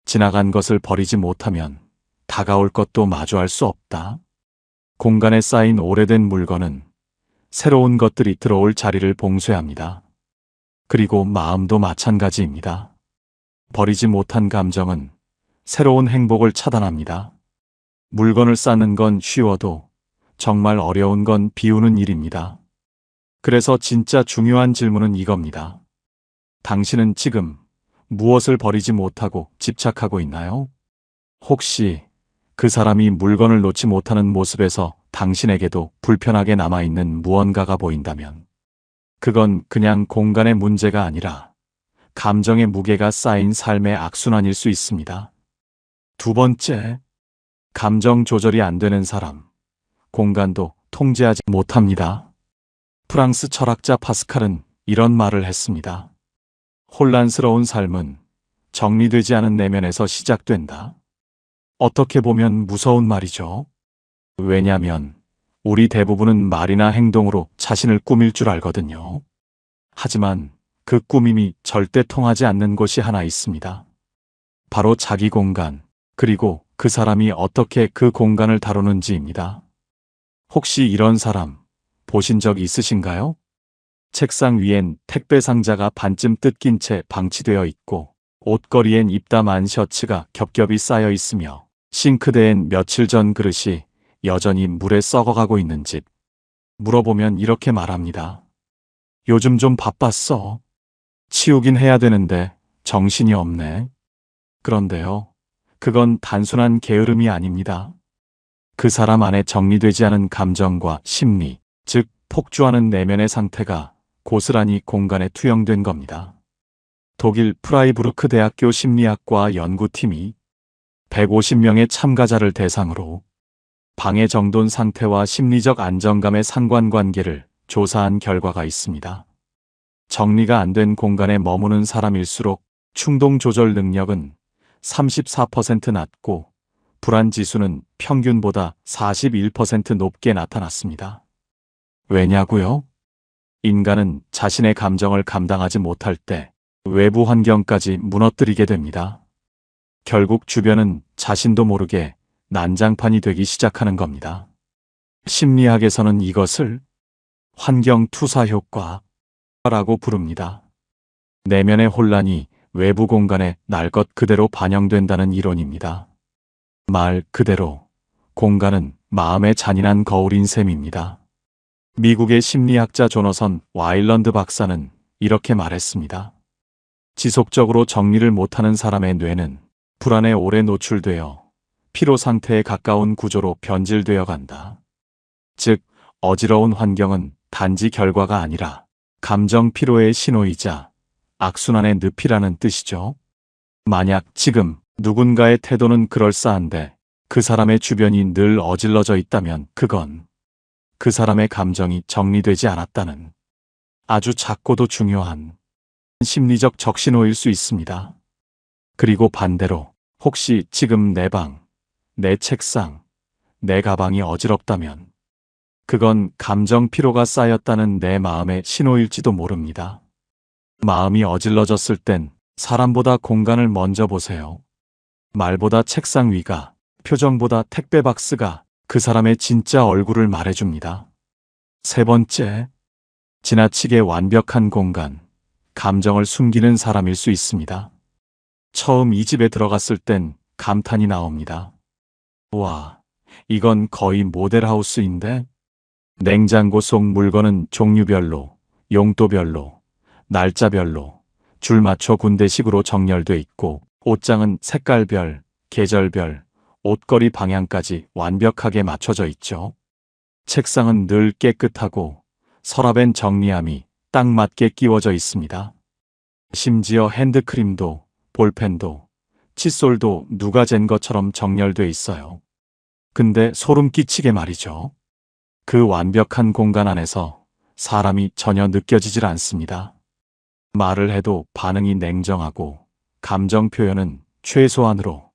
지나간 것을 버리지 못하면 다가올 것도 마주할 수 없다. 공간에 쌓인 오래된 물건은 새로운 것들이 들어올 자리를 봉쇄합니다. 그리고 마음도 마찬가지입니다. 버리지 못한 감정은 새로운 행복을 차단합니다. 물건을 쌓는 건 쉬워도 정말 어려운 건 비우는 일입니다. 그래서 진짜 중요한 질문은 이겁니다. 당신은 지금 무엇을 버리지 못하고 집착하고 있나요? 혹시 그 사람이 물건을 놓지 못하는 모습에서 당신에게도 불편하게 남아있는 무언가가 보인다면 그건 그냥 공간의 문제가 아니라 감정의 무게가 쌓인 삶의 악순환일 수 있습니다. 두 번째, 감정 조절이 안 되는 사람, 공간도 통제하지 못합니다. 프랑스 철학자 파스칼은 이런 말을 했습니다. 혼란스러운 삶은 정리되지 않은 내면에서 시작된다. 어떻게 보면 무서운 말이죠. 왜냐면 우리 대부분은 말이나 행동으로 자신을 꾸밀 줄 알거든요. 하지만 그 꾸밈이 절대 통하지 않는 곳이 하나 있습니다. 바로 자기 공간, 그리고 그 사람이 어떻게 그 공간을 다루는지입니다. 혹시 이런 사람 보신 적 있으신가요? 책상 위엔 택배 상자가 반쯤 뜯긴 채 방치되어 있고, 옷걸이엔 입담한 셔츠가 겹겹이 쌓여 있으며, 싱크대엔 며칠 전 그릇이 여전히 물에 썩어가고 있는 집. 물어보면 이렇게 말합니다. 요즘 좀 바빴어. 치우긴 해야 되는데 정신이 없네. 그런데요, 그건 단순한 게으름이 아닙니다. 그 사람 안에 정리되지 않은 감정과 심리, 즉 폭주하는 내면의 상태가 고스란히 공간에 투영된 겁니다. 독일 프라이부르크 대학교 심리학과 연구팀이 150명의 참가자를 대상으로 방해 정돈 상태와 심리적 안정감의 상관관계를 조사한 결과가 있습니다. 정리가 안 된 공간에 머무는 사람일수록 충동 조절 능력은 34% 낮고 불안 지수는 평균보다 41% 높게 나타났습니다. 왜냐고요? 인간은 자신의 감정을 감당하지 못할 때 외부 환경까지 무너뜨리게 됩니다. 결국 주변은 자신도 모르게 난장판이 되기 시작하는 겁니다. 심리학에서는 이것을 환경 투사 효과라고 부릅니다. 내면의 혼란이 외부 공간에 날 것 그대로 반영된다는 이론입니다. 말 그대로 공간은 마음의 잔인한 거울인 셈입니다. 미국의 심리학자 조너선 와일런드 박사는 이렇게 말했습니다. 지속적으로 정리를 못하는 사람의 뇌는 불안에 오래 노출되어 피로 상태에 가까운 구조로 변질되어 간다. 즉, 어지러운 환경은 단지 결과가 아니라 감정 피로의 신호이자 악순환의 늪이라는 뜻이죠. 만약 지금 누군가의 태도는 그럴싸한데 그 사람의 주변이 늘 어질러져 있다면 그건 그 사람의 감정이 정리되지 않았다는 아주 작고도 중요한 심리적 적신호일 수 있습니다. 그리고 반대로 혹시 지금 내 방, 내 책상, 내 가방이 어지럽다면 그건 감정 피로가 쌓였다는 내 마음의 신호일지도 모릅니다. 마음이 어질러졌을 땐 사람보다 공간을 먼저 보세요. 말보다 책상 위가, 표정보다 택배 박스가 그 사람의 진짜 얼굴을 말해줍니다. 세 번째, 지나치게 완벽한 공간, 감정을 숨기는 사람일 수 있습니다. 처음 이 집에 들어갔을 땐 감탄이 나옵니다. 와, 이건 거의 모델하우스인데? 냉장고 속 물건은 종류별로, 용도별로, 날짜별로, 줄 맞춰 군대식으로 정렬돼 있고 옷장은 색깔별, 계절별, 옷걸이 방향까지 완벽하게 맞춰져 있죠. 책상은 늘 깨끗하고 서랍엔 정리함이 딱 맞게 끼워져 있습니다. 심지어 핸드크림도, 볼펜도, 칫솔도 누가 잰 것처럼 정렬돼 있어요. 근데 소름 끼치게 말이죠. 그 완벽한 공간 안에서 사람이 전혀 느껴지질 않습니다. 말을 해도 반응이 냉정하고 감정 표현은 최소한으로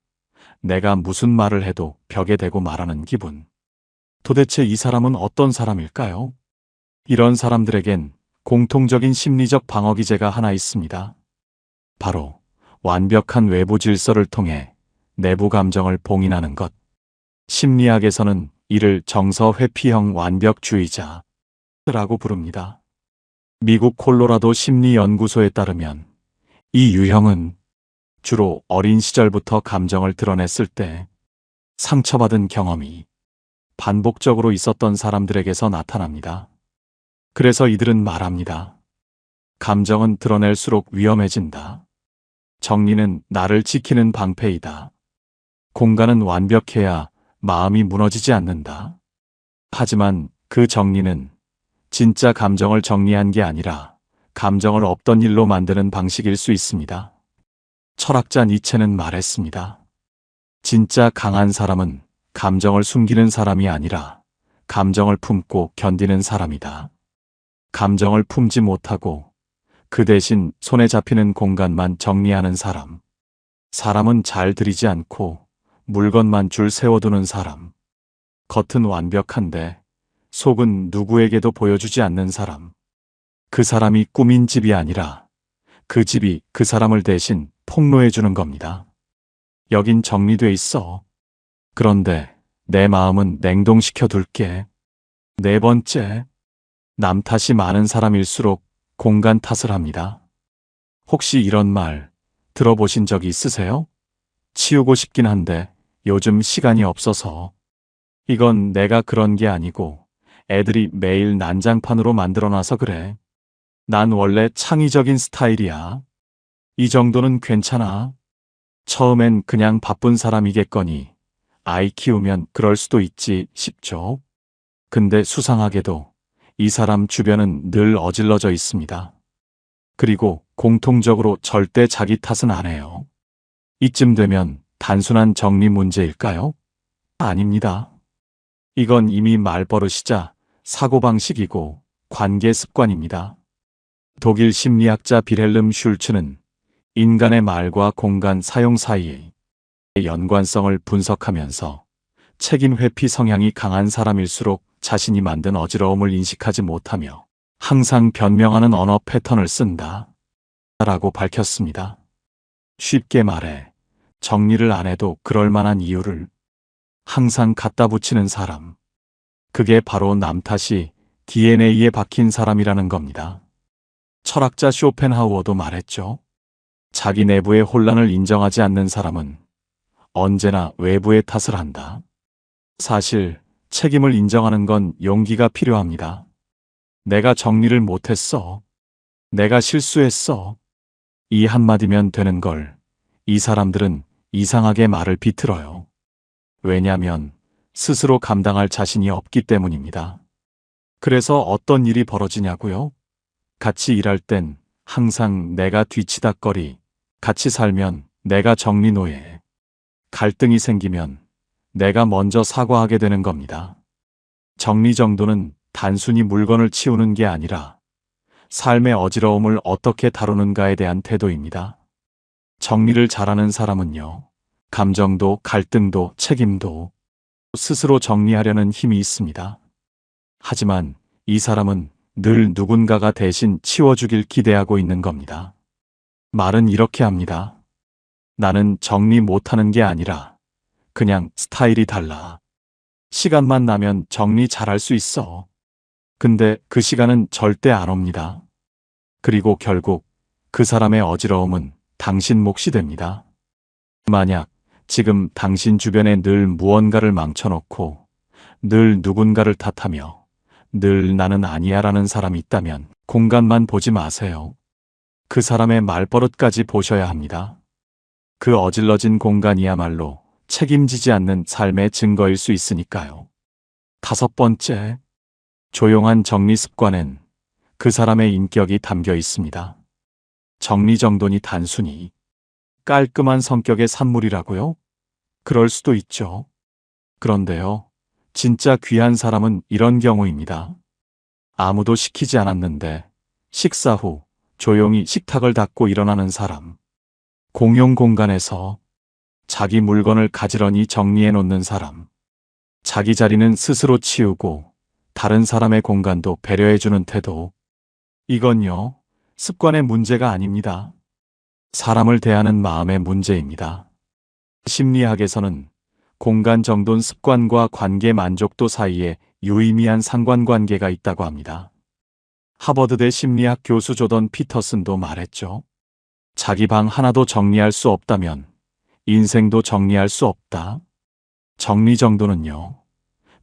내가 무슨 말을 해도 벽에 대고 말하는 기분. 도대체 이 사람은 어떤 사람일까요? 이런 사람들에겐 공통적인 심리적 방어 기제가 하나 있습니다. 바로 완벽한 외부 질서를 통해 내부 감정을 봉인하는 것. 심리학에서는 이를 정서 회피형 완벽주의자라고 부릅니다. 미국 콜로라도 심리연구소에 따르면 이 유형은 주로 어린 시절부터 감정을 드러냈을 때 상처받은 경험이 반복적으로 있었던 사람들에게서 나타납니다. 그래서 이들은 말합니다. 감정은 드러낼수록 위험해진다. 정리는 나를 지키는 방패이다. 공간은 완벽해야 마음이 무너지지 않는다. 하지만 그 정리는 진짜 감정을 정리한 게 아니라 감정을 없던 일로 만드는 방식일 수 있습니다. 철학자 니체는 말했습니다. 진짜 강한 사람은 감정을 숨기는 사람이 아니라 감정을 품고 견디는 사람이다. 감정을 품지 못하고 그 대신 손에 잡히는 공간만 정리하는 사람. 사람은 잘 들이지 않고 물건만 줄 세워두는 사람. 겉은 완벽한데 속은 누구에게도 보여주지 않는 사람. 그 사람이 꾸민 집이 아니라 그 집이 그 사람을 대신 폭로해주는 겁니다. 여긴 정리돼 있어. 그런데 내 마음은 냉동시켜 둘게. 네 번째, 남 탓이 많은 사람일수록 공간 탓을 합니다. 혹시 이런 말 들어보신 적 있으세요? 치우고 싶긴 한데 요즘 시간이 없어서. 이건 내가 그런 게 아니고 애들이 매일 난장판으로 만들어놔서 그래. 난 원래 창의적인 스타일이야. 이 정도는 괜찮아. 처음엔 그냥 바쁜 사람이겠거니 아이 키우면 그럴 수도 있지 싶죠. 근데 수상하게도 이 사람 주변은 늘 어질러져 있습니다. 그리고 공통적으로 절대 자기 탓은 안 해요. 이쯤 되면 단순한 정리 문제일까요? 아닙니다. 이건 이미 말버릇이자 사고방식이고 관계 습관입니다. 독일 심리학자 빌헬름 슐츠는 인간의 말과 공간 사용 사이의 연관성을 분석하면서 책임 회피 성향이 강한 사람일수록 자신이 만든 어지러움을 인식하지 못하며 항상 변명하는 언어 패턴을 쓴다 라고 밝혔습니다. 쉽게 말해 정리를 안 해도 그럴 만한 이유를 항상 갖다 붙이는 사람. 그게 바로 남 탓이 DNA에 박힌 사람이라는 겁니다. 철학자 쇼펜하우어도 말했죠. 자기 내부의 혼란을 인정하지 않는 사람은 언제나 외부의 탓을 한다. 사실 책임을 인정하는 건 용기가 필요합니다. 내가 정리를 못했어. 내가 실수했어. 이 한마디면 되는 걸 이 사람들은 이상하게 말을 비틀어요. 왜냐면 스스로 감당할 자신이 없기 때문입니다. 그래서 어떤 일이 벌어지냐고요? 같이 일할 땐 항상 내가 뒤치다꺼리, 같이 살면 내가 정리노예, 갈등이 생기면 내가 먼저 사과하게 되는 겁니다. 정리정돈은 단순히 물건을 치우는 게 아니라 삶의 어지러움을 어떻게 다루는가에 대한 태도입니다. 정리를 잘하는 사람은요, 감정도 갈등도 책임도 스스로 정리하려는 힘이 있습니다. 하지만 이 사람은 늘 누군가가 대신 치워주길 기대하고 있는 겁니다. 말은 이렇게 합니다. 나는 정리 못하는 게 아니라 그냥 스타일이 달라. 시간만 나면 정리 잘할 수 있어. 근데 그 시간은 절대 안 옵니다. 그리고 결국 그 사람의 어지러움은 당신 몫이 됩니다. 만약 지금 당신 주변에 늘 무언가를 망쳐놓고 늘 누군가를 탓하며 늘 나는 아니야 라는 사람이 있다면 공간만 보지 마세요. 그 사람의 말버릇까지 보셔야 합니다. 그 어질러진 공간이야말로 책임지지 않는 삶의 증거일 수 있으니까요. 5번째, 조용한 정리 습관엔 그 사람의 인격이 담겨 있습니다. 정리정돈이 단순히 깔끔한 성격의 산물이라고요? 그럴 수도 있죠. 그런데요, 진짜 귀한 사람은 이런 경우입니다. 아무도 시키지 않았는데 식사 후 조용히 식탁을 닦고 일어나는 사람. 공용 공간에서 자기 물건을 가지런히 정리해 놓는 사람. 자기 자리는 스스로 치우고 다른 사람의 공간도 배려해주는 태도. 이건요, 습관의 문제가 아닙니다. 사람을 대하는 마음의 문제입니다. 심리학에서는 공간 정돈 습관과 관계 만족도 사이에 유의미한 상관관계가 있다고 합니다. 하버드대 심리학 교수 조던 피터슨도 말했죠. 자기 방 하나도 정리할 수 없다면 인생도 정리할 수 없다. 정리정돈은요,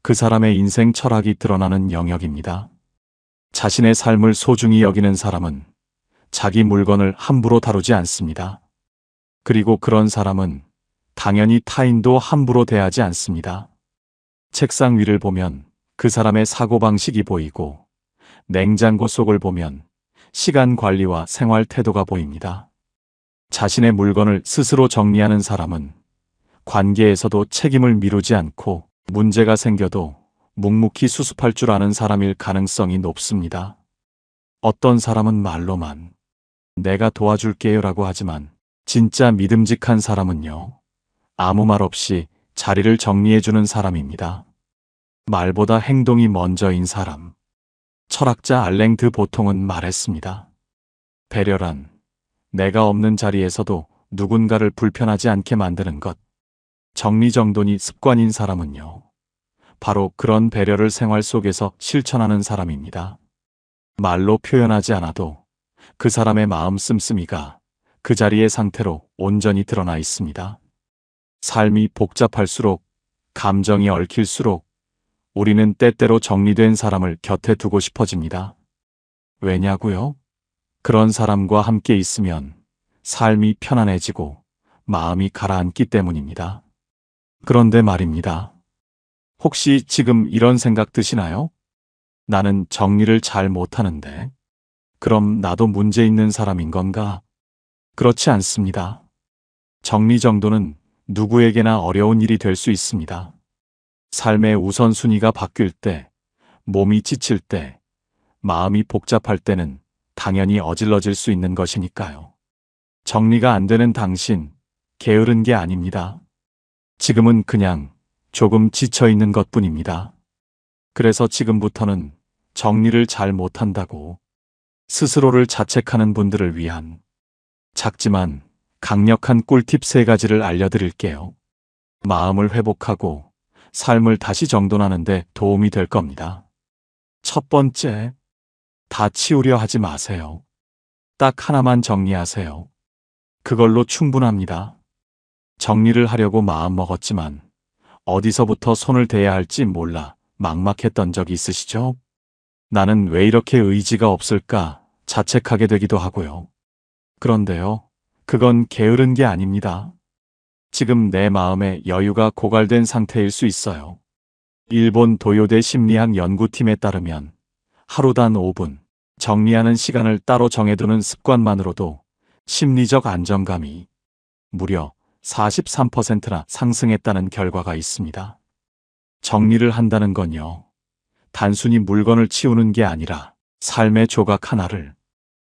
그 사람의 인생 철학이 드러나는 영역입니다. 자신의 삶을 소중히 여기는 사람은 자기 물건을 함부로 다루지 않습니다. 그리고 그런 사람은 당연히 타인도 함부로 대하지 않습니다. 책상 위를 보면 그 사람의 사고방식이 보이고 냉장고 속을 보면 시간 관리와 생활 태도가 보입니다. 자신의 물건을 스스로 정리하는 사람은 관계에서도 책임을 미루지 않고 문제가 생겨도 묵묵히 수습할 줄 아는 사람일 가능성이 높습니다. 어떤 사람은 말로만 내가 도와줄게요 라고 하지만 진짜 믿음직한 사람은요, 아무 말 없이 자리를 정리해주는 사람입니다. 말보다 행동이 먼저인 사람. 철학자 알랭 드 보통은 말했습니다. 배려란 내가 없는 자리에서도 누군가를 불편하지 않게 만드는 것. 정리정돈이 습관인 사람은요, 바로 그런 배려를 생활 속에서 실천하는 사람입니다. 말로 표현하지 않아도 그 사람의 마음 씀씀이가 그 자리의 상태로 온전히 드러나 있습니다. 삶이 복잡할수록, 감정이 얽힐수록 우리는 때때로 정리된 사람을 곁에 두고 싶어집니다. 왜냐고요? 그런 사람과 함께 있으면 삶이 편안해지고 마음이 가라앉기 때문입니다. 그런데 말입니다. 혹시 지금 이런 생각 드시나요? 나는 정리를 잘 못하는데, 그럼 나도 문제 있는 사람인 건가? 그렇지 않습니다. 정리정돈은 누구에게나 어려운 일이 될 수 있습니다. 삶의 우선순위가 바뀔 때, 몸이 지칠 때, 마음이 복잡할 때는 당연히 어질러질 수 있는 것이니까요. 정리가 안 되는 당신, 게으른 게 아닙니다. 지금은 그냥 조금 지쳐 있는 것뿐입니다. 그래서 지금부터는 정리를 잘 못한다고 스스로를 자책하는 분들을 위한 작지만 강력한 꿀팁 3가지를 알려드릴게요. 마음을 회복하고 삶을 다시 정돈하는 데 도움이 될 겁니다. 첫 번째, 다 치우려 하지 마세요. 딱 하나만 정리하세요. 그걸로 충분합니다. 정리를 하려고 마음먹었지만 어디서부터 손을 대야 할지 몰라 막막했던 적 있으시죠? 나는 왜 이렇게 의지가 없을까 자책하게 되기도 하고요. 그런데요, 그건 게으른 게 아닙니다. 지금 내 마음에 여유가 고갈된 상태일 수 있어요. 일본 도요대 심리학 연구팀에 따르면 하루 단 5분 정리하는 시간을 따로 정해두는 습관만으로도 심리적 안정감이 무려 43%나 상승했다는 결과가 있습니다. 정리를 한다는 건요, 단순히 물건을 치우는 게 아니라 삶의 조각 하나를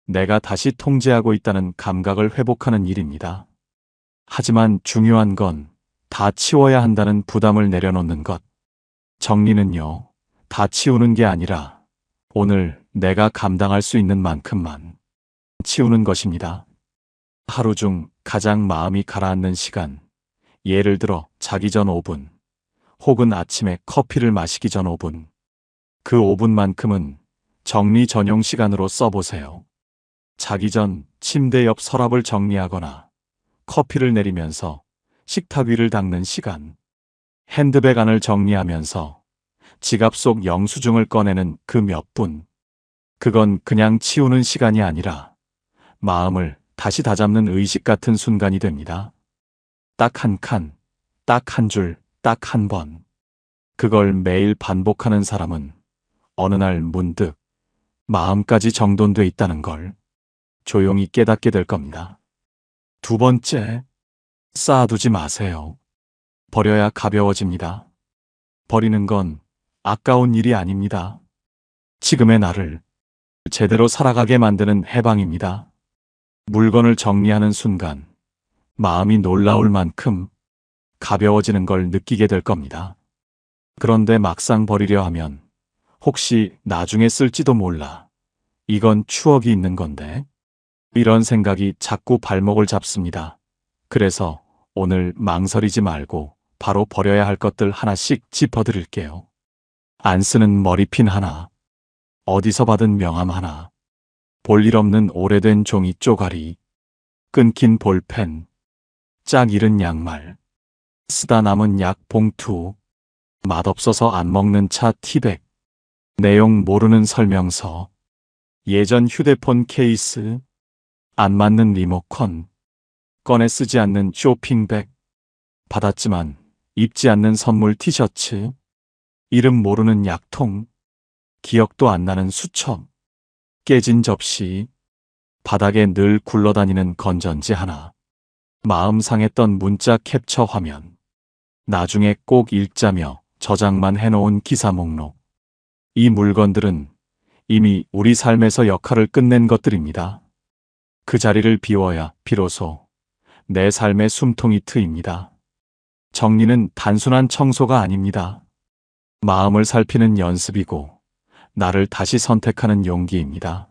내가 다시 통제하고 있다는 감각을 회복하는 일입니다. 하지만 중요한 건 다 치워야 한다는 부담을 내려놓는 것. 정리는요, 다 치우는 게 아니라 오늘 내가 감당할 수 있는 만큼만 치우는 것입니다. 하루 중 가장 마음이 가라앉는 시간, 예를 들어 자기 전 5분, 혹은 아침에 커피를 마시기 전 5분. 그 5분만큼은 정리 전용 시간으로 써보세요. 자기 전 침대 옆 서랍을 정리하거나 커피를 내리면서 식탁 위를 닦는 시간, 핸드백 안을 정리하면서 지갑 속 영수증을 꺼내는 그 몇 분. 그건 그냥 치우는 시간이 아니라 마음을 다시 다잡는 의식 같은 순간이 됩니다. 딱 한 칸, 딱 한 줄, 딱 한 번. 그걸 매일 반복하는 사람은 어느 날 문득 마음까지 정돈돼 있다는 걸 조용히 깨닫게 될 겁니다. 두 번째, 쌓아두지 마세요. 버려야 가벼워집니다. 버리는 건 아까운 일이 아닙니다. 지금의 나를 제대로 살아가게 만드는 해방입니다. 물건을 정리하는 순간 마음이 놀라울 만큼 가벼워지는 걸 느끼게 될 겁니다. 그런데 막상 버리려 하면 혹시 나중에 쓸지도 몰라. 이건 추억이 있는 건데. 이런 생각이 자꾸 발목을 잡습니다. 그래서 오늘 망설이지 말고 바로 버려야 할 것들 하나씩 짚어드릴게요. 안 쓰는 머리핀 하나, 어디서 받은 명함 하나, 볼일 없는 오래된 종이 쪼가리, 끊긴 볼펜, 짝 잃은 양말, 쓰다 남은 약 봉투, 맛없어서 안 먹는 차 티백, 내용 모르는 설명서, 예전 휴대폰 케이스, 안 맞는 리모컨, 꺼내 쓰지 않는 쇼핑백, 받았지만 입지 않는 선물 티셔츠, 이름 모르는 약통, 기억도 안 나는 수첩, 깨진 접시, 바닥에 늘 굴러다니는 건전지 하나, 마음 상했던 문자 캡처 화면, 나중에 꼭 읽자며 저장만 해놓은 기사 목록. 이 물건들은 이미 우리 삶에서 역할을 끝낸 것들입니다. 그 자리를 비워야 비로소 내 삶의 숨통이 트입니다. 정리는 단순한 청소가 아닙니다. 마음을 살피는 연습이고 나를 다시 선택하는 용기입니다.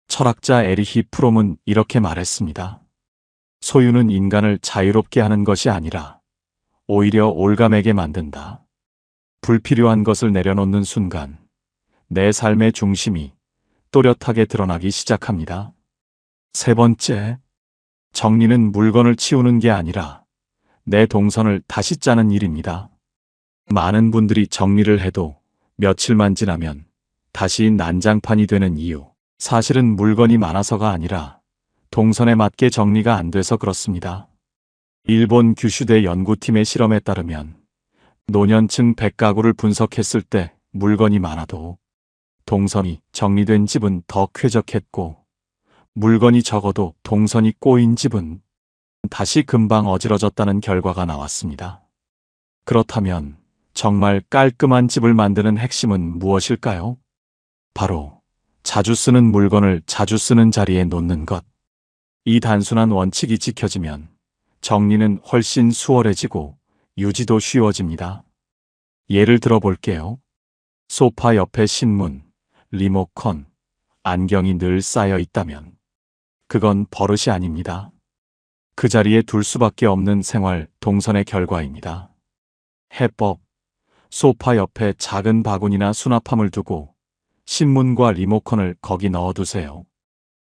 철학자 에리히 프롬은 이렇게 말했습니다. 소유는 인간을 자유롭게 하는 것이 아니라 오히려 올가매게 만든다. 불필요한 것을 내려놓는 순간 내 삶의 중심이 또렷하게 드러나기 시작합니다. 세 번째, 정리는 물건을 치우는 게 아니라 내 동선을 다시 짜는 일입니다. 많은 분들이 정리를 해도 며칠만 지나면 다시 난장판이 되는 이유, 사실은 물건이 많아서가 아니라 동선에 맞게 정리가 안 돼서 그렇습니다. 일본 규슈대 연구팀의 실험에 따르면 노년층 100가구를 분석했을 때 물건이 많아도 동선이 정리된 집은 더 쾌적했고, 물건이 적어도 동선이 꼬인 집은 다시 금방 어지러졌다는 결과가 나왔습니다. 그렇다면 정말 깔끔한 집을 만드는 핵심은 무엇일까요? 바로 자주 쓰는 물건을 자주 쓰는 자리에 놓는 것. 이 단순한 원칙이 지켜지면 정리는 훨씬 수월해지고 유지도 쉬워집니다. 예를 들어 볼게요. 소파 옆에 신문, 리모컨, 안경이 늘 쌓여 있다면 그건 버릇이 아닙니다. 그 자리에 둘 수밖에 없는 생활 동선의 결과입니다. 해법: 소파 옆에 작은 바구니나 수납함을 두고 신문과 리모컨을 거기 넣어두세요.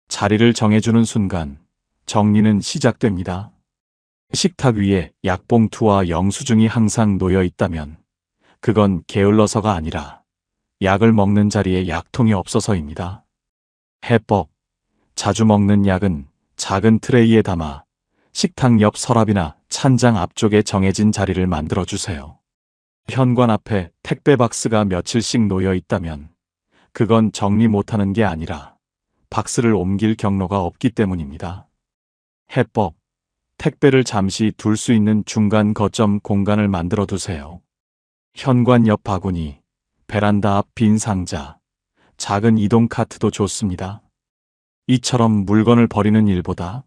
자리를 정해주는 순간 정리는 시작됩니다. 식탁 위에 약봉투와 영수증이 항상 놓여 있다면 그건 게을러서가 아니라 약을 먹는 자리에 약통이 없어서입니다. 해법: 자주 먹는 약은 작은 트레이에 담아 식탁 옆 서랍이나 찬장 앞쪽에 정해진 자리를 만들어주세요. 현관 앞에 택배 박스가 며칠씩 놓여 있다면 그건 정리 못하는 게 아니라 박스를 옮길 경로가 없기 때문입니다. 해법: 택배를 잠시 둘 수 있는 중간 거점 공간을 만들어 두세요. 현관 옆 바구니, 베란다 앞 빈 상자, 작은 이동 카트도 좋습니다. 이처럼 물건을 버리는 일보다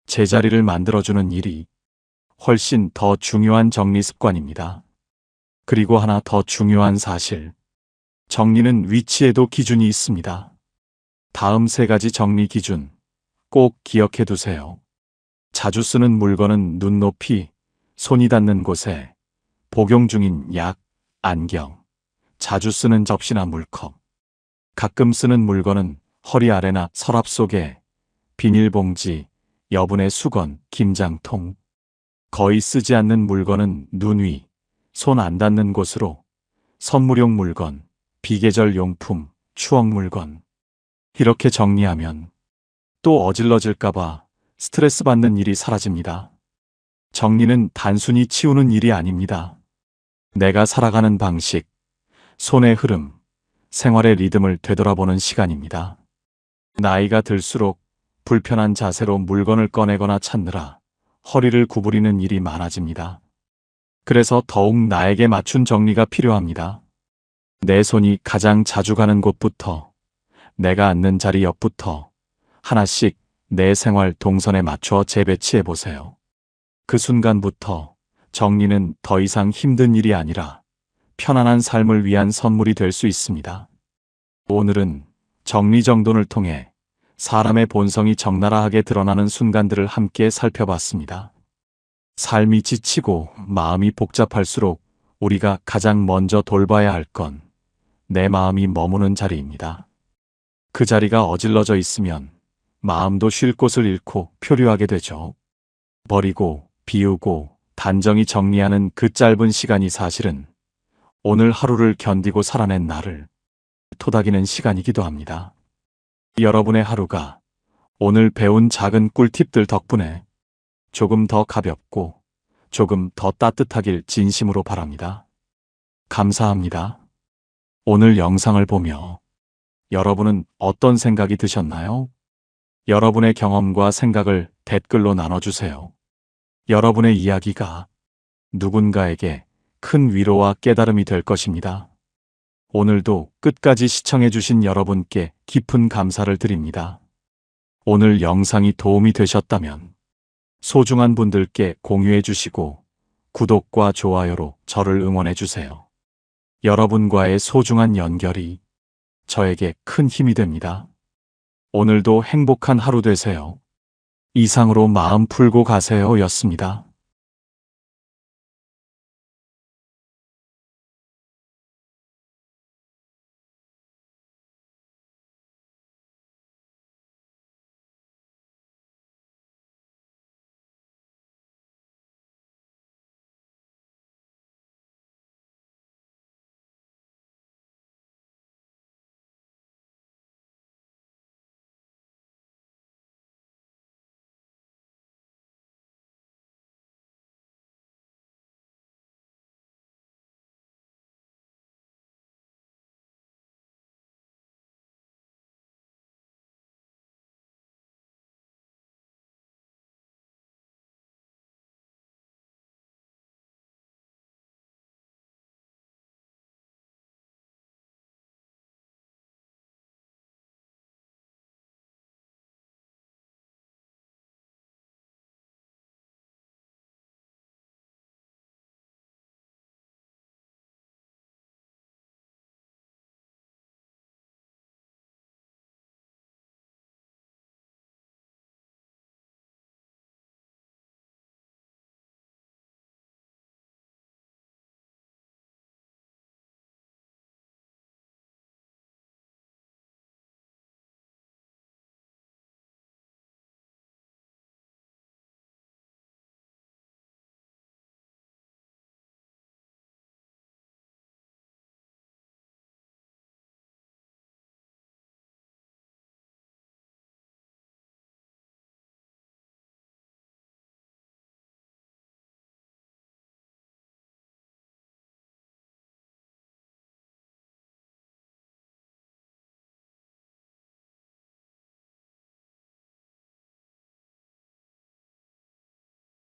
제자리를 만들어주는 일이 훨씬 더 중요한 정리 습관입니다. 그리고 하나 더 중요한 사실. 정리는 위치에도 기준이 있습니다. 다음 3가지 정리 기준 꼭 기억해 두세요. 자주 쓰는 물건은 눈높이, 손이 닿는 곳에, 복용 중인 약, 안경, 자주 쓰는 접시나 물컵. 가끔 쓰는 물건은 허리 아래나 서랍 속에, 비닐봉지, 여분의 수건, 김장통. 거의 쓰지 않는 물건은 눈 위, 손 안 닿는 곳으로, 선물용 물건, 비계절 용품, 추억 물건. 이렇게 정리하면 또 어질러질까봐 스트레스 받는 일이 사라집니다. 정리는 단순히 치우는 일이 아닙니다. 내가 살아가는 방식, 손의 흐름, 생활의 리듬을 되돌아보는 시간입니다. 나이가 들수록 불편한 자세로 물건을 꺼내거나 찾느라 허리를 구부리는 일이 많아집니다. 그래서 더욱 나에게 맞춘 정리가 필요합니다. 내 손이 가장 자주 가는 곳부터, 내가 앉는 자리 옆부터 하나씩 내 생활 동선에 맞춰 재배치해 보세요. 그 순간부터 정리는 더 이상 힘든 일이 아니라 편안한 삶을 위한 선물이 될 수 있습니다. 오늘은 정리정돈을 통해 사람의 본성이 적나라하게 드러나는 순간들을 함께 살펴봤습니다. 삶이 지치고 마음이 복잡할수록 우리가 가장 먼저 돌봐야 할 건 내 마음이 머무는 자리입니다. 그 자리가 어질러져 있으면 마음도 쉴 곳을 잃고 표류하게 되죠. 버리고 비우고 단정히 정리하는 그 짧은 시간이 사실은 오늘 하루를 견디고 살아낸 나를 토닥이는 시간이기도 합니다. 여러분의 하루가 오늘 배운 작은 꿀팁들 덕분에 조금 더 가볍고 조금 더 따뜻하길 진심으로 바랍니다. 감사합니다. 오늘 영상을 보며 여러분은 어떤 생각이 드셨나요? 여러분의 경험과 생각을 댓글로 나눠주세요. 여러분의 이야기가 누군가에게 큰 위로와 깨달음이 될 것입니다. 오늘도 끝까지 시청해주신 여러분께 깊은 감사를 드립니다. 오늘 영상이 도움이 되셨다면 소중한 분들께 공유해주시고 구독과 좋아요로 저를 응원해주세요. 여러분과의 소중한 연결이 저에게 큰 힘이 됩니다. 오늘도 행복한 하루 되세요. 이상으로 마음 풀고 가세요 였습니다.